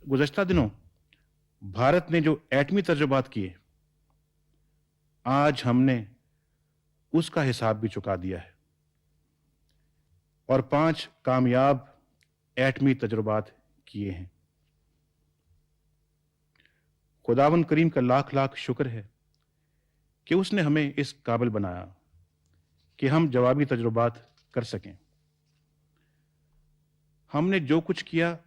गुज़श्ता दिनों भारत ने जो एटमी तजुर्बात किए, आज हमने उसका हिसाब भी चुका दिया है और 5 कामयाब एटमी तजुर्बात किए हैं। खुदावंद करीम का लाख लाख शुक्र है कि उसने हमें इस काबिल बनाया कि हम जवाबी तजुर्बात कर सकें। हमने जो कुछ किया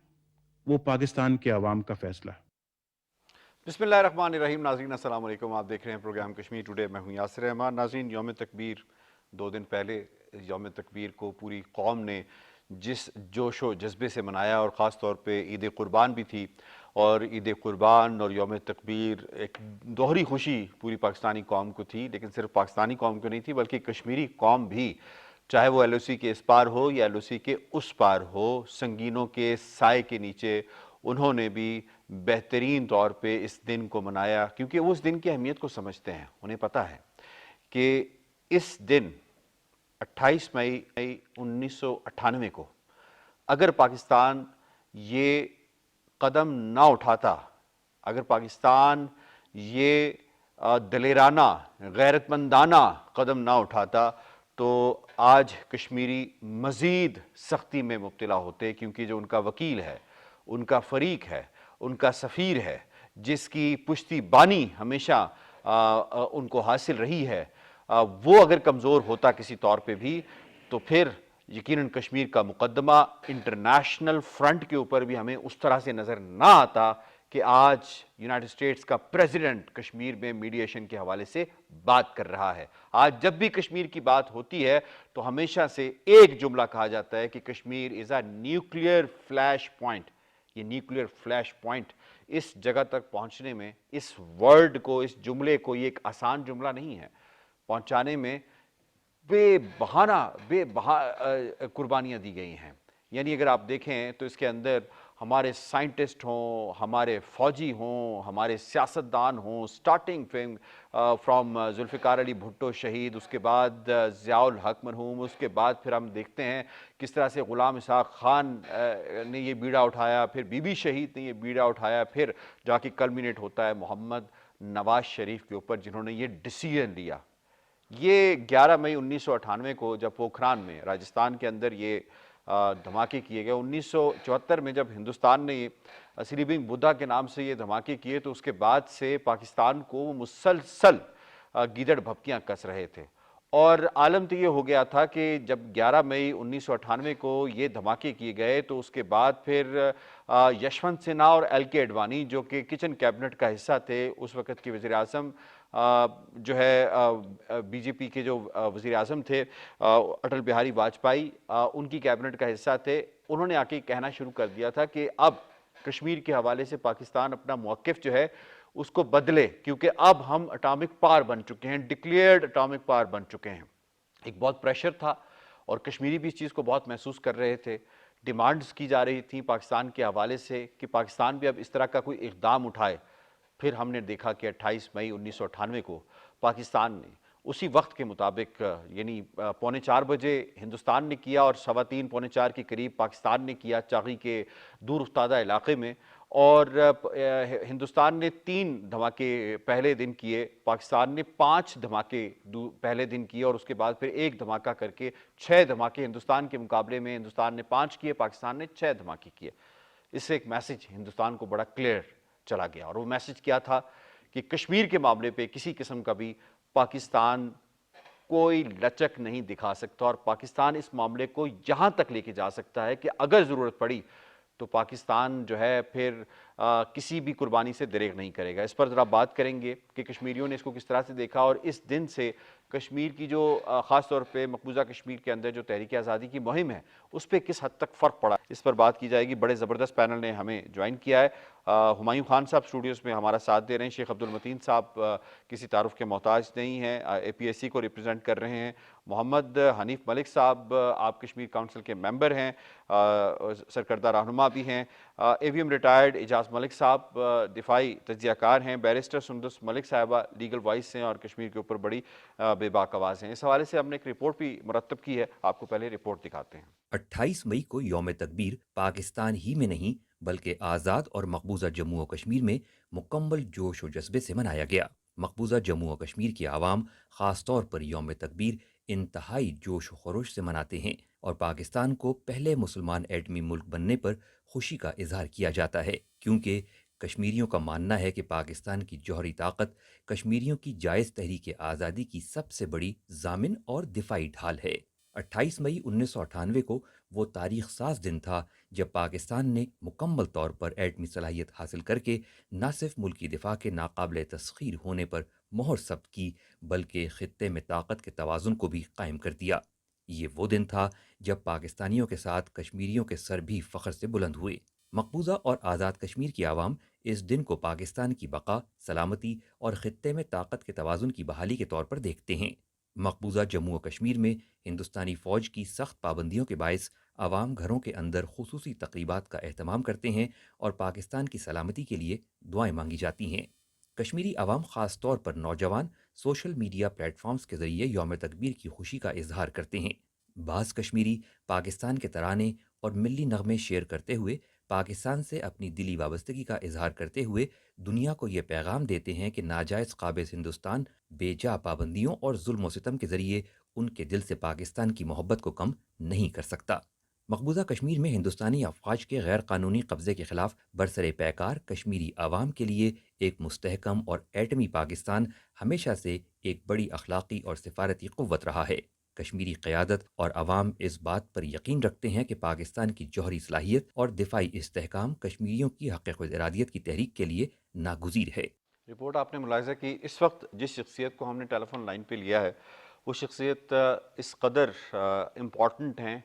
वो पाकिस्तान के अवाम का फैसला है। बिस्मिल्लाहिर्रहमानिर्रहीम। नाज़रीन अस्सलाम वालेकुम। आप देख रहे हैं प्रोग्राम कश्मीर टुडे। मैं हूं यासिर रहमान। नाज़रीन, यौम तकबीर 2 दिन पहले यौम तकबीर को पूरी कौम ने जिस जोश व जज्बे से मनाया, और ख़ास तौर पे ईद कुर्बान भी थी, और ईद कुर्बान और यौम तकबीर एक दोहरी खुशी पूरी पाकिस्तानी कौम को थी। लेकिन सिर्फ पाकिस्तानी कौम को नहीं थी, बल्कि कश्मीरी कौम भी, चाहे वो LOC के इस पार हो या LOC के उस पार हो, संगीनों के साए के नीचे उन्होंने भी बेहतरीन तौर पे इस दिन को मनाया, क्योंकि वो उस दिन की अहमियत को समझते हैं। उन्हें पता है कि इस दिन 28 मई 1998 को अगर पाकिस्तान ये कदम ना उठाता, अगर पाकिस्तान ये दलेराना गैरतमंदाना कदम ना उठाता, तो आज कश्मीरी मज़ीद सख्ती में मुब्तला होते, क्योंकि जो उनका वकील है, उनका फरीक है, उनका सफ़ीर है, जिसकी पुश्ती बानी हमेशा उनको हासिल रही है, वो अगर कमज़ोर होता किसी तौर पे भी, तो फिर यकीनन कश्मीर का मुकदमा इंटरनेशनल फ्रंट के ऊपर भी हमें उस तरह से नज़र ना आता कि आज यूनाइटेड स्टेट्स का प्रेसिडेंट कश्मीर में मीडिएशन के हवाले से बात कर रहा है। आज जब भी कश्मीर की बात होती है तो हमेशा से एक जुमला कहा जाता है कि Kashmir is a nuclear flash point. ये न्यूक्लियर फ्लैश पॉइंट, इस जगह तक पहुंचने में, इस वर्ड को, इस जुमले को, ये एक आसान जुमला नहीं है। पहुंचाने में कुर्बानियां दी गई हैं। यानी अगर आप देखें तो इसके अंदर हमारे साइंटिस्ट हों, हमारे फौजी हों, हमारे सियासतदान हों, स्टार्टिंग फ्रॉम जुल्फ़िकार अली भुट्टो शहीद, उसके बाद ज़ियाउल हक मरहूम, उसके बाद फिर हम देखते हैं किस तरह से ग़ुलाम इसहाक़ खान ने ये बीड़ा उठाया, फिर बीबी शहीद ने ये बीड़ा उठाया, फिर जाके कल्मिनेट होता है मोहम्मद नवाज शरीफ के ऊपर, जिन्होंने ये डिसीजन लिया। ये 11 मई 1998 को जब पोखरान में, राजस्थान के अंदर ये धमाके किए गए। 1974 में जब हिंदुस्तान ने ये स्लीपिंग बुद्धा के नाम से ये धमाके किए, तो उसके बाद से पाकिस्तान को मुसलसल गीदड़ भपकियां कस रहे थे। और आलम तो ये हो गया था कि जब 11 मई 1998 को ये धमाके किए गए, तो उसके बाद फिर यशवंत सिन्हा और LK अडवाणी, जो कि किचन कैबिनेट का हिस्सा थे, उस वक़्त के वज़ीर आज़म जो है BJP के जो वज़ीर आज़म थे अटल बिहारी वाजपेयी, उनकी कैबिनेट का हिस्सा थे। उन्होंने आके कहना शुरू कर दिया था कि अब कश्मीर के हवाले से पाकिस्तान अपना मौक़िफ़ जो है उसको बदले, क्योंकि अब हम एटॉमिक पावर बन चुके हैं, डिक्लेयर्ड एटॉमिक पावर बन चुके हैं। एक बहुत प्रेशर था और कश्मीरी भी इस चीज़ को बहुत महसूस कर रहे थे। डिमांड्स की जा रही थी पाकिस्तान के हवाले से कि पाकिस्तान भी अब इस तरह का कोई इक़दाम उठाए। फिर हमने देखा कि 28 मई 1998 को पाकिस्तान ने उसी वक्त के मुताबिक, यानी 3:45 बजे हिंदुस्तान ने किया और 3:15 पौने 4 के करीब पाकिस्तान ने किया, चागी के दूर उफ्तादा इलाके में। और हिंदुस्तान ने 3 धमाके पहले दिन किए, पाकिस्तान ने 5 धमाके पहले दिन किए, और उसके बाद फिर 1 धमाका करके 6 धमाके हिंदुस्तान के मुकाबले में हिंदुस्तान ने 5 किए, पाकिस्तान ने 6 धमाके किए। इससे एक मैसेज हिंदुस्तान को बड़ा क्लियर चला गया, और वो मैसेज क्या था कि कश्मीर के मामले पे किसी किस्म का भी पाकिस्तान कोई लचक नहीं दिखा सकता, और पाकिस्तान इस मामले को यहाँ तक लेके जा सकता है कि अगर ज़रूरत पड़ी तो पाकिस्तान जो है फिर किसी भी कुर्बानी से दरेग नहीं करेगा। इस पर ज़रा बात करेंगे कि कश्मीरियों ने इसको किस तरह से देखा, और इस दिन से कश्मीर की जो ख़ास तौर पे मकबूजा कश्मीर के अंदर जो तहरीक आज़ादी की मुहिम है, उस पर किस हद तक फ़र्क पड़ा, इस पर बात की जाएगी। बड़े ज़बरदस्त पैनल ने हमें ज्वाइन किया है। हुमायूं खान साहब स्टूडियोज़ में हमारा साथ दे रहे हैं। शेख अब्दुल मतीन साहब किसी तारुफ के मोहताज नहीं हैं, APSC को रिप्रेजेंट कर रहे हैं। मोहम्मद हनीफ मलिक साहब, आप कश्मीर काउंसिल के मेंबर हैं, सरकर्दा रहनुमा भी हैं। AVM रिटायर्ड एजाज मलिक साहब दिफाई तज्जियाकार हैं। बैरिस्टर सुंदस मलिक साहिबा लीगल वॉइस हैं और कश्मीर के ऊपर बड़ी बेबाक आवाज़ हैं। इस हवाले से हमने एक रिपोर्ट भी मुरतब की है, आपको पहले रिपोर्ट दिखाते हैं। 28 मई को यौम तकबीर पाकिस्तान ही में नहीं بلکہ آزاد اور مقبوضہ جموں و کشمیر میں مکمل جوش و جذبے سے منایا گیا۔ مقبوضہ جموں و کشمیر کی عوام خاص طور پر یوم تکبیر انتہائی جوش و خروش سے مناتے ہیں اور پاکستان کو پہلے مسلمان ایٹمی ملک بننے پر خوشی کا اظہار کیا جاتا ہے، کیونکہ کشمیریوں کا ماننا ہے کہ پاکستان کی جوہری طاقت کشمیریوں کی جائز تحریک آزادی کی سب سے بڑی ضامن اور دفاعی ڈھال ہے۔ 28 مئی 1998 کو وہ تاریخ ساز دن تھا جب پاکستان نے مکمل طور پر ایٹمی صلاحیت حاصل کر کے نہ صرف ملکی دفاع کے ناقابل تسخیر ہونے پر مہر ثبت کی بلکہ خطے میں طاقت کے توازن کو بھی قائم کر دیا۔ یہ وہ دن تھا جب پاکستانیوں کے ساتھ کشمیریوں کے سر بھی فخر سے بلند ہوئے۔ مقبوضہ اور آزاد کشمیر کی عوام اس دن کو پاکستان کی بقا، سلامتی اور خطے میں طاقت کے توازن کی بحالی کے طور پر دیکھتے ہیں۔ مقبوضہ جموں و کشمیر میں ہندوستانی فوج کی سخت پابندیوں کے باعث عوام گھروں کے اندر خصوصی تقریبات کا اہتمام کرتے ہیں اور پاکستان کی سلامتی کے لیے دعائیں مانگی جاتی ہیں۔ کشمیری عوام خاص طور پر نوجوان سوشل میڈیا پلیٹ فارمز کے ذریعے یوم تکبیر کی خوشی کا اظہار کرتے ہیں۔ بعض کشمیری پاکستان کے ترانے اور ملی نغمے شیئر کرتے ہوئے پاکستان سے اپنی دلی وابستگی کا اظہار کرتے ہوئے دنیا کو یہ پیغام دیتے ہیں کہ ناجائز قابض ہندوستان بے جا پابندیوں اور ظلم و ستم کے ذریعے ان کے دل سے پاکستان کی محبت کو کم نہیں کر سکتا۔ مقبوضہ کشمیر میں ہندوستانی افواج کے غیر قانونی قبضے کے خلاف برسر پیکار کشمیری عوام کے لیے ایک مستحکم اور ایٹمی پاکستان ہمیشہ سے ایک بڑی اخلاقی اور سفارتی قوت رہا ہے۔ کشمیری قیادت اور عوام اس بات پر یقین رکھتے ہیں کہ پاکستان کی جوہری صلاحیت اور دفاعی استحکام کشمیریوں کی حق خود ارادیت کی تحریک کے لیے ناگزیر ہے۔ رپورٹ آپ نے ملاحظہ کی، اس وقت جس شخصیت کو ہم نے ٹیلی فون لائن پہ لیا ہے وہ شخصیت اس قدر امپورٹنٹ ہیں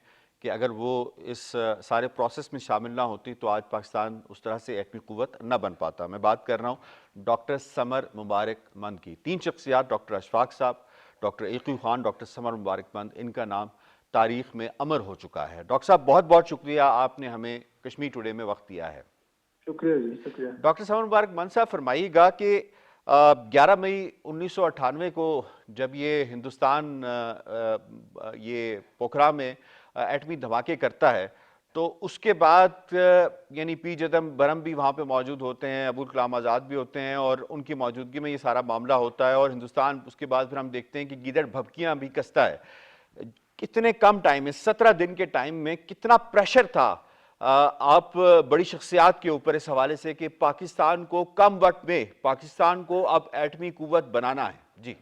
کہ اگر وہ اس سارے پروسیس میں شامل نہ ہوتی تو آج پاکستان اس طرح سے ایٹمی قوت نہ بن پاتا۔ میں بات کر رہا ہوں ڈاکٹر سمر مبارک مند کی۔ تین شخصیات، ڈاکٹر اشفاق صاحب، ڈاکٹر ایقی خان، ڈاکٹر سمر مبارک مند، ان کا نام تاریخ میں امر ہو چکا ہے۔ ڈاکٹر صاحب بہت بہت شکریہ، آپ نے ہمیں کشمیر ٹوڈے میں وقت دیا ہے۔ شکریہ جی، شکریہ۔ ڈاکٹر سمر مبارک مند صاحب فرمائیے گا کہ 11 مئی 1998 کو جب یہ ہندوستان یہ پوکھرا میں ایٹمی دھماکے کرتا ہے تو اس کے بعد یعنی پی چدمبرم بھی وہاں پہ موجود ہوتے ہیں، ابوالکلام آزاد بھی ہوتے ہیں اور ان کی موجودگی میں یہ سارا معاملہ ہوتا ہے اور ہندوستان اس کے بعد پھر ہم دیکھتے ہیں کہ گیدڑ بھبکیاں بھی کستا ہے۔ کتنے کم ٹائم میں، 17 دن کے ٹائم میں کتنا پریشر تھا آپ بڑی شخصیات کے اوپر اس حوالے سے کہ پاکستان کو کم وقت میں پاکستان کو اب ایٹمی قوت بنانا ہے؟ جی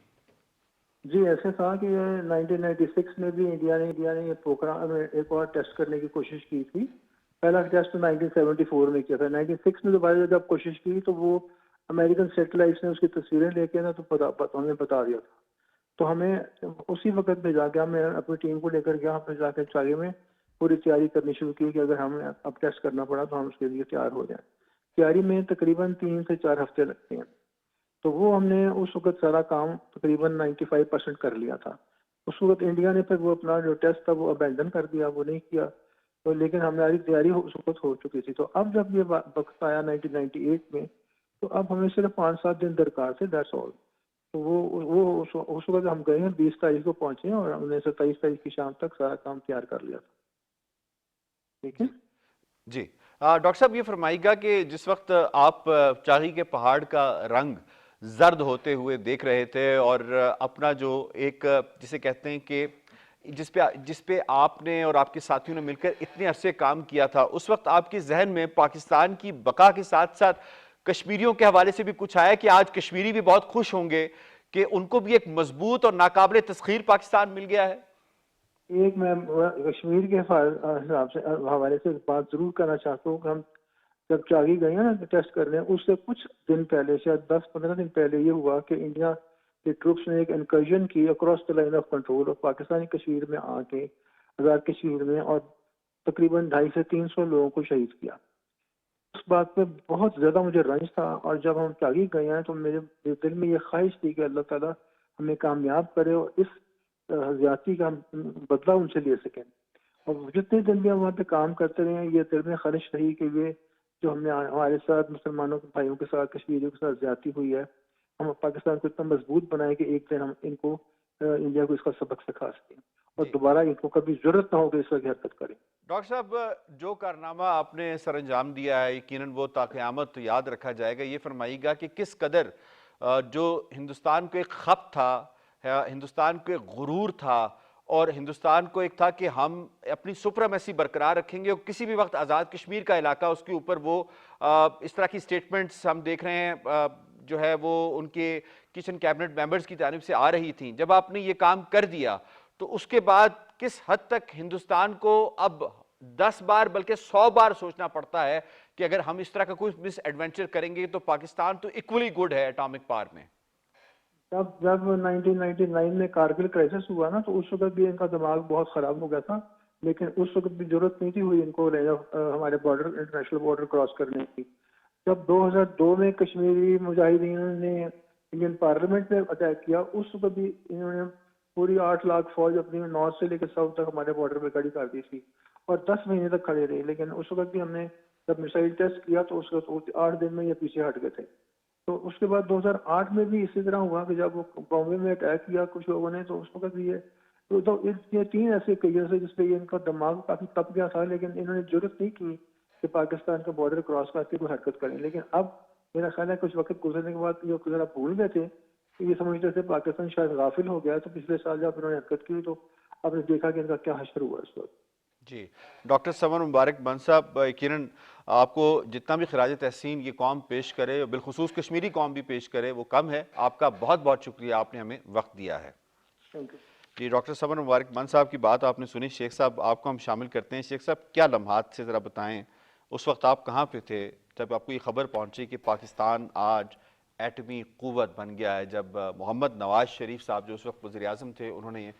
جی ایسے تھا کہ 1996 میں بھی انڈیا نے یہ پوکھرا میں ایک اور ٹیسٹ کرنے کی کوشش کی تھی۔ پہلا ٹیسٹ 1974 میں کیا تھا۔ 96 میں دوبارہ جب کوشش کی تو وہ امریکن سیٹلائٹس نے اس کی تصویریں لے کے نا تو ہمیں بتا دیا تھا۔ تو ہمیں اسی وقت میں جا کے ہمیں اپنی ٹیم کو لے کر گیا، ہم جا کے چالی میں پوری تیاری کرنی شروع کی کہ اگر ہمیں اب ٹیسٹ کرنا پڑا تو ہم اس کے لیے تیار ہو جائیں۔ تیاری میں تقریباً 3 سے 4 ہفتے لگتے ہیں، تو وہ ہم نے اس وقت سارا کام تقریباً 95% کر لیا تھا۔ اس وقت انڈیا نے پھر وہ اپنا جو ٹیسٹ تھا وہ ابینڈن کر دیا، وہ نہیں کیا، تو لیکن ہماری تیاری اس وقت ہو چکی تھی۔ تو اب جب یہ وقت آیا 1998 میں تو اب ہمیں صرف 5-7 دن درکار تھے، دیٹس آل۔ تو وہ اس وقت ہم گئے ہیں، 20 تاریخ کو پہنچے ہیں اور ہم نے 27 تاریخ کی شام تک سارا کام تیار کر لیا تھا۔ ٹھیک ہے جی ڈاکٹر صاحب یہ فرمائیے گا کہ جس وقت آپ چاغی کے پہاڑ کا رنگ زرد ہوتے ہوئے دیکھ رہے تھے اور اپنا جو ایک جسے کہتے ہیں کہ جس پہ آپ نے اور آپ کے ساتھیوں نے مل کر اتنے عرصے کام کیا تھا، اس وقت آپ کے ذہن میں پاکستان کی بقا کے ساتھ ساتھ کشمیریوں کے حوالے سے بھی کچھ آیا کہ آج کشمیری بھی بہت خوش ہوں گے کہ ان کو بھی ایک مضبوط اور ناقابل تسخیر پاکستان مل گیا ہے؟ ایک میں کشمیر کے حساب سے حوالے سے بات ضرور کرنا چاہتا ہوں کہ ہم جب چاغی گئے ہیں نا ٹیسٹ کرنے، اس سے کچھ دن پہلے، شاید 10-15 دن پہلے یہ ہوا کہ انڈیا کے ٹروپس نے ایک انکرجن کی across the line of control اور پاکستانی کشمیر میں آ کے آزاد کشمیر میں، اور تقریباً 250 سے 300 لوگوں کو شہید کیا۔ اس بات پہ بہت زیادہ مجھے رنج تھا، اور جب ہم چاغی گئے ہیں تو میرے دل میں یہ خواہش تھی کہ اللہ تعالیٰ ہمیں کامیاب کرے اور اس زیادتی کا بدلہ ان سے لے سکیں۔ اور جتنے دن بھی ہم وہاں پہ کام کرتے رہے ہیں، یہ دل میں خواہش رہی کہ یہ جو ہم نے ہمارے ساتھ مسلمانوں کے بھائیوں کے ساتھ کشمیریوں کے ساتھ زیادتی ہوئی ہے، ہم پاکستان کو اتنا مضبوط بنائیں کہ ایک دن ہم ان کو انڈیا کو اس کا سبق سکھا سکیں۔ اور جی دوبارہ इनको कभी जरूरत ना हो कि इस तरह की हरकत करें। डॉक्टर साहब, जो कारनामा आपने सर अंजाम दिया है यकीनन वो ताक़यामत याद रखा जाएगा। ये फरमाइएगा कि किस कदर जो हिंदुस्तान को एक खप था, हिंदुस्तान को एक गुरूर था, और हिंदुस्तान को एक था कि हम अपनी सुप्रीमेसी बरकरार रखेंगे और किसी भी वक्त आज़ाद कश्मीर का इलाका उसके ऊपर वो इस तरह की स्टेटमेंट्स हम देख रहे हैं जो है वो उनके किचन कैबिनेट मेंबर्स की जानिब से आ रही थी। जब आपने ये काम कर दिया तो उसके बाद किस हद तक हिंदुस्तान को अब 10 बार बल्कि 100 बार सोचना पड़ता है कि अगर हम इस तरह का कोई मिस एडवेंचर करेंगे तो पाकिस्तान तो इक्वली गुड है एटॉमिक पावर में। जब जब 1999 में कारगिल क्राइसिस हुआ ना, तो उस वक्त भी इनका दिमाग बहुत खराब हो गया था, लेकिन उस वक्त भी जरूरत नहीं थी हुई इनको हमारे बॉर्डर, इंटरनेशनल बॉर्डर क्रॉस करने की। जब 2002 में कश्मीरी मुजाहिदीन ने इंडियन पार्लियामेंट में अटैक किया, उस वक्त भी इन्होंने पूरी 8 लाख फौज अपनी नॉर्थ से लेकर साउथ तक हमारे बॉर्डर पे खड़ी कर दी थी और 10 महीने तक खड़े रहे। लेकिन उस वक्त भी हमने जब मिसाइल टेस्ट किया तो उस वक्त 8 दिन में ये पीछे हट गए थे। तो उसके बाद 2008 में भी इसी तरह हुआ कि जब बॉम्बे में अटैक किया कुछ लोगों ने, तो उस वक्त भी ये ये 3 ऐसे केसेस है जिसपे ये इनका दिमाग काफी तप गया था, लेकिन इन्होंने जरूरत नहीं की कि पाकिस्तान का बॉर्डर क्रॉस करके कोई हरकत करें। लेकिन अब मेरा ख्याल है कुछ वक्त गुजरने के बाद ये जरा भूल गए थे कि ये समझते थे पाकिस्तान शायद गाफिल हो गया, तो पिछले साल जब इन्होंने हरकत की तो आपने देखा कि इनका क्या हश्र हुआ इस वक्त। जी डॉक्टर समर मुबारक बंद साहब, यकीनन आपको जितना भी खराज तहसीन ये कौम पेश करे, बिलखुसूस कश्मीरी कौम भी पेश करे, वो कम है। आपका बहुत बहुत शुक्रिया, आपने हमें वक्त दिया है। Thank you. जी डॉक्टर समर मुबारक बंद साहब की बात आपने सुनी। शेख साहब आपको हम शामिल करते हैं। शेख साहब क्या लम्हात से ज़रा बताएं, उस वक्त आप कहाँ पे थे जब आपको ये खबर पहुंची कि पाकिस्तान आज एटमी क़ुव्वत बन गया है? जब मोहम्मद नवाज शरीफ साहब जो उस वक्त वज़ीर आज़म थे उन्होंने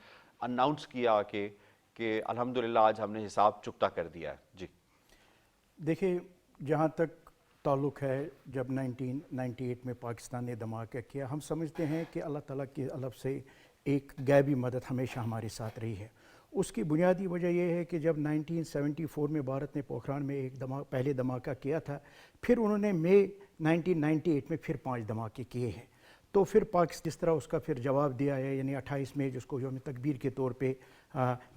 अनाउंस किया कि अल्हम्दुलिल्लाह आज हमने हिसाब चुकता कर दिया है। जी देखिए, जहाँ तक ताल्लुक़ है, जब 1998 में पाकिस्तान ने धमाका किया, हम समझते हैं कि अल्लाह ताला की तरफ से एक गैबी मदद हमेशा हमारे साथ रही है। उसकी बुनियादी वजह यह है कि जब 1974 में भारत ने पोखरान में एक पहले धमाका किया था, फिर उन्होंने मई 1998 में फिर 5 धमाके किए हैं। तो फिर पाकिस्तान जिस तरह उसका फिर जवाब दिया है, यानी 28 मई जिसको यौम तकबीर के तौर पे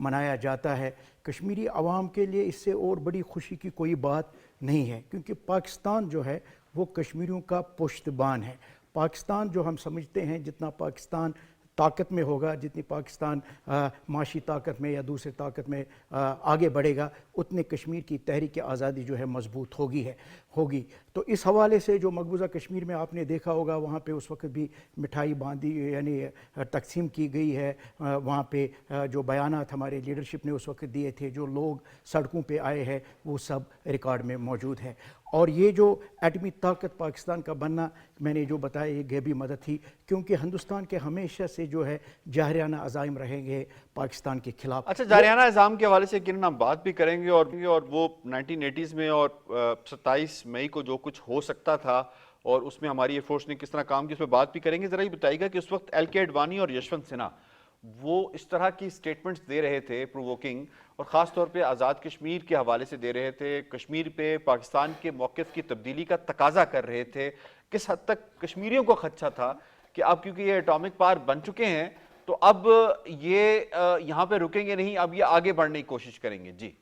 मनाया जाता है, कश्मीरी अवाम के लिए इससे और बड़ी खुशी की कोई बात नहीं है, क्योंकि पाकिस्तान जो है वो कश्मीरियों का पुश्तबान है। पाकिस्तान जो हम समझते हैं, जितना पाकिस्तान ताकत में होगा, जितनी पाकिस्तान माशी ताकत में या दूसरे ताकत में आगे बढ़ेगा, उतने कश्मीर की तहरीक आज़ादी जो है मजबूत होगी। तो इस हवाले से जो मकबूजा कश्मीर में आपने देखा होगा, वहाँ पे उस वक्त भी मिठाई बांधी यानी तकसीम की गई है। वहाँ पे जो बयानात हमारे लीडरशिप ने उस वक्त दिए थे, जो लोग सड़कों पे आए हैं, वो सब रिकॉर्ड में मौजूद है। और ये जो एटमी ताकत पाकिस्तान का बनना, मैंने जो बताया, ये गैबी मदद थी, क्योंकि हिंदुस्तान के हमेशा से जो है जाहिराना अज़ाइम रहेंगे पाकिस्तान के खिलाफ। अच्छा, जारियाना इल्ज़ाम के हवाले से किरण हम बात भी करेंगे, और वो 1980s में और 27 मई को जो कुछ हो सकता था और उसमें हमारी एयरफोर्स ने किस तरह काम किया, उस पर बात भी करेंगे। ज़रा ये बताइएगा कि उस वक्त LK आडवाणी और यशवंत सिन्हा वो इस तरह की स्टेटमेंट्स दे रहे थे प्रोवोकिंग, और ख़ास तौर पे आज़ाद कश्मीर के हवाले से दे रहे थे, कश्मीर पे पाकिस्तान के मौक़िफ़ की तब्दीली का तकाजा कर रहे थे। किस हद तक कश्मीरियों को खदशा था कि अब क्योंकि ये एटॉमिक पावर बन चुके हैं तो अब ये यहाँ पे रुकेंगे नहीं, अब ये आगे बढ़ने की कोशिश करेंगे। जी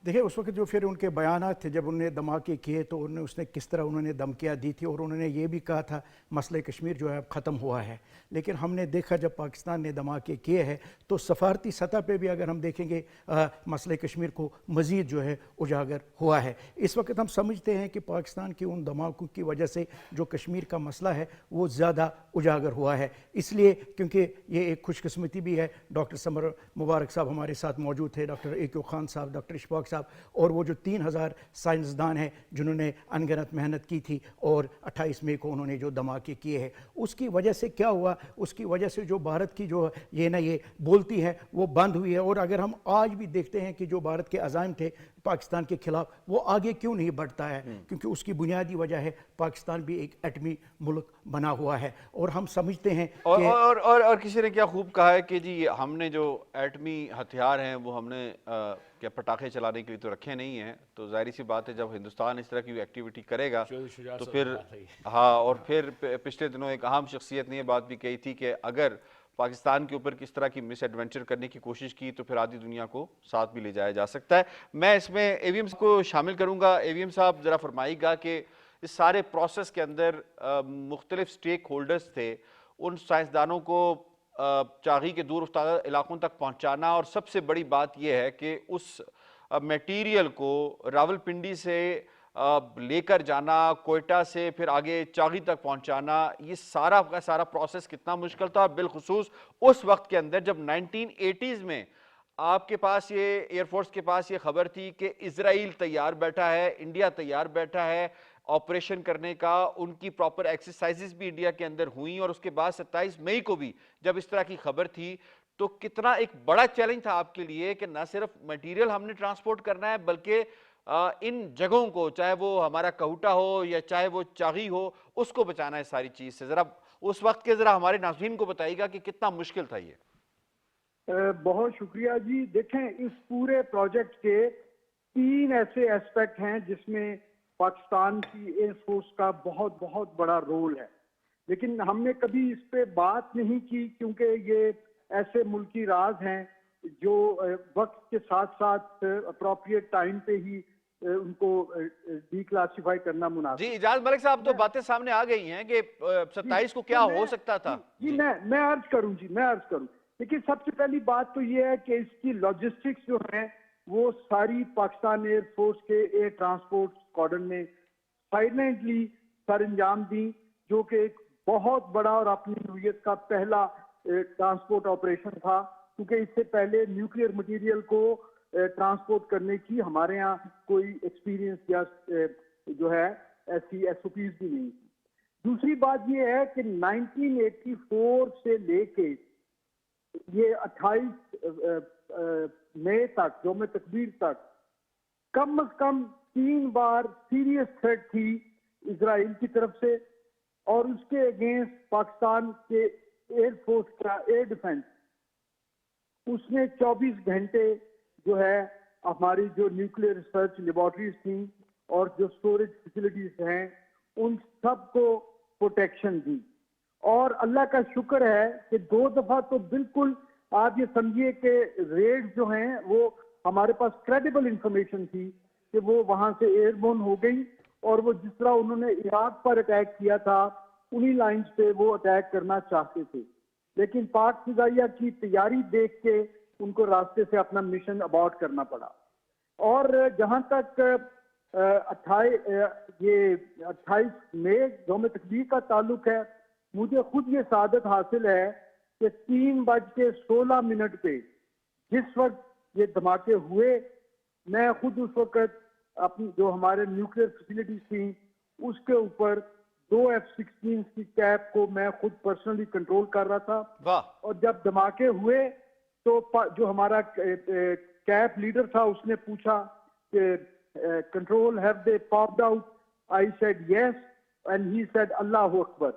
देखिए, उस वक्त जो फिर उनके बयानात थे, जब उन्होंने धमाके किए तो उसने किस तरह उन्होंने धमकियाँ दी थी, और उन्होंने ये भी कहा था मसले कश्मीर जो है अब ख़त्म हुआ है। लेकिन हमने देखा जब पाकिस्तान ने धमाके किए हैं तो सफारती सतह पे भी अगर हम देखेंगे मसले कश्मीर को मज़ीद जो है उजागर हुआ है। इस वक्त हम समझते हैं कि पाकिस्तान के उन धमाकों की वजह से जो कश्मीर का मसला है वो ज़्यादा उजागर हुआ है, इसलिए क्योंकि ये एक खुशकिस्मती भी है। डॉक्टर समर मुबारक साहब हमारे साथ मौजूद थे, डॉक्टर AQ खान साहब, डॉक्टर इशफाक साहब, और वो जो 3000 साइंसदान हैं जिन्होंने अनगिनत मेहनत की थी और 28 मई को उन्होंने जो धमाके किए हैं, उसकी वजह से क्या हुआ, उसकी वजह से जो भारत की जो ये बोलती है वो बंद हुई है। और अगर हम आज भी देखते हैं कि जो भारत के अज़ाइम थे पाकिस्तान के खिलाफ, वो आगे क्यों नहीं बढ़ता है, क्योंकि उसकी बुनियादी वजह है पाकिस्तान भी एक एटमी मुल्क बना हुआ है। और हम समझते हैं और किसी ने क्या खूब कहा है कि जी हमने जो एटमी हथियार हैं वो हमने क्या पटाखे चलाने के लिए तो रखे नहीं हैं। तो जाहिर सी बात है जब हिंदुस्तान इस तरह की एक्टिविटी करेगा तो फिर हाँ, और फिर पिछले दिनों एक अहम शख्सियत ने ये बात भी कही थी कि अगर پاکستان کے اوپر کس طرح کی مس ایڈونچر کرنے کی کوشش کی تو پھر آدھی دنیا کو ساتھ بھی لے جایا جا سکتا ہے. میں اس میں اے وی ایم کو شامل کروں گا. اے وی ایم صاحب ذرا فرمائیے گا کہ اس سارے پروسیس کے اندر مختلف سٹیک ہولڈرز تھے, ان سائنسدانوں کو چاغی کے دور افتادہ علاقوں تک پہنچانا, اور سب سے بڑی بات یہ ہے کہ اس میٹیریل کو راولپنڈی سے لے کر جانا, کوئٹہ سے پھر آگے چاغی تک پہنچانا, یہ سارا کا سارا پروسیس کتنا مشکل تھا, بالخصوص اس وقت کے اندر جب 1980s میں آپ کے پاس یہ ایئر فورس کے پاس یہ خبر تھی کہ اسرائیل تیار بیٹھا ہے, انڈیا تیار بیٹھا ہے آپریشن کرنے کا. ان کی پراپر ایکسرسائزز بھی انڈیا کے اندر ہوئیں, اور اس کے بعد 27 مئی کو بھی جب اس طرح کی خبر تھی تو کتنا ایک بڑا چیلنج تھا آپ کے لیے کہ نہ صرف میٹیریل ہم نے ٹرانسپورٹ کرنا ہے بلکہ ان جگہوں کو, چاہے وہ ہمارا کہوٹا ہو یا چاہے وہ چاغی ہو, اس کو بچانا ہے ساری چیز سے. ذرا اس وقت کے ذرا ہمارے ناظرین کو بتائیے گا کہ کتنا مشکل تھا یہ. بہت شکریہ جی. دیکھیں اس پورے پروجیکٹ کے 3 ایسے ایسپیکٹ ہیں جس میں پاکستان کی ایئر فورس کا بہت بہت بڑا رول ہے, لیکن ہم نے کبھی اس پہ بات نہیں کی کیونکہ یہ ایسے ملکی راز ہیں جو وقت کے ساتھ ساتھ اپروپریٹ ٹائم پہ ہی ان کو ڈی کلاسیفائی کرنا مناسب. جی اجاز ملک صاحب, تو باتیں سامنے آ گئی ہیں کہ 27 کو کیا ہو سکتا تھا. جی میں عرض کروں لیکن سب سے پہلی بات تو یہ ہے کہ اس کی لاجسٹکس جو ہیں وہ ساری پاکستان ایئر فورس کے ایئر ٹرانسپورٹ اسکواڈرن نے سائلنٹلی سر انجام دی, جو کہ ایک بہت بڑا اور اپنی نوعیت کا پہلا ٹرانسپورٹ آپریشن تھا, کیونکہ اس سے پہلے نیوکلیئر مٹیریل کو ٹرانسپورٹ کرنے کی ہمارے ہاں کوئی ایکسپیرینس یا جو ہے ایسی ایس او پیز بھی نہیں تھی. دوسری بات یہ ہے کہ 1984 سے لے کے یہ 28 مئی تک, یوم تکبیر تک, کم از کم 3 بار سیریس تھریٹ تھی اسرائیل کی طرف سے, اور اس کے اگینسٹ پاکستان کے ایئر فورس کا ایئر ڈیفنس اس نے 24 گھنٹے جو ہے ہماری جو نیوکلیئر ریسرچ لیبارٹریز تھیں اور جو سٹوریج فیسلٹیز ہیں ان سب کو پروٹیکشن دی. اور اللہ کا شکر ہے کہ 2 دفعہ تو بالکل آپ یہ سمجھیے کہ ریڈ جو ہیں وہ ہمارے پاس کریڈیبل انفارمیشن تھی کہ وہ وہاں سے ایئر بورن ہو گئی, اور وہ جس طرح انہوں نے عراق پر اٹیک کیا تھا انہی لائنز پہ وہ اٹیک کرنا چاہتے تھے, لیکن پاک فضائیہ کی تیاری دیکھ کے ان کو راستے سے اپنا مشن ابارٹ کرنا پڑا. اور جہاں تک 28 مئی یوم تکبیر کا تعلق ہے, مجھے خود یہ سعادت حاصل ہے کہ 3:16 پہ جس وقت یہ دھماکے ہوئے, میں خود اس وقت اپنی جو ہمارے نیوکلیئر فیسلٹیز تھیں اس کے اوپر 2 F-16 کی کیپ کو میں خود پرسنلی کنٹرول کر رہا تھا. اور جب دھماکے ہوئے تو جو ہمارا کیپ لیڈر تھا اس نے پوچھا کہ control have they popped out, I said yes and he said اللہ اکبر.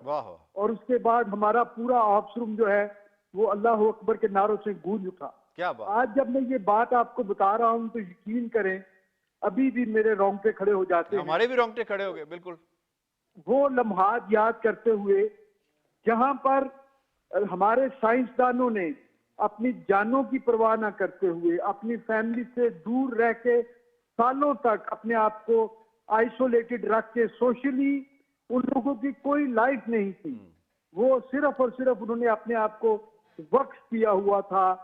اور اس کے بعد ہمارا پورا آفس روم جو ہے وہ اللہ اکبر کے نعروں سے گونج اٹھا. آج جب میں یہ بات آپ کو بتا رہا ہوں تو یقین کریں ابھی بھی میرے رونگٹے کھڑے ہو جاتے ہیں. ہمارے بھی رونگٹے کھڑے ہو گئے بالکل. وہ لمحات یاد کرتے ہوئے جہاں پر ہمارے سائنسدانوں نے اپنی جانوں کی پرواہ نہ کرتے ہوئے اپنی فیملی سے دور رہ کے سالوں تک اپنے آپ کو آئسولیٹڈ رکھ کے, سوشلی ان لوگوں کی کوئی لائف نہیں تھی, وہ صرف اور صرف انہوں نے اپنے آپ کو وقف کیا ہوا تھا,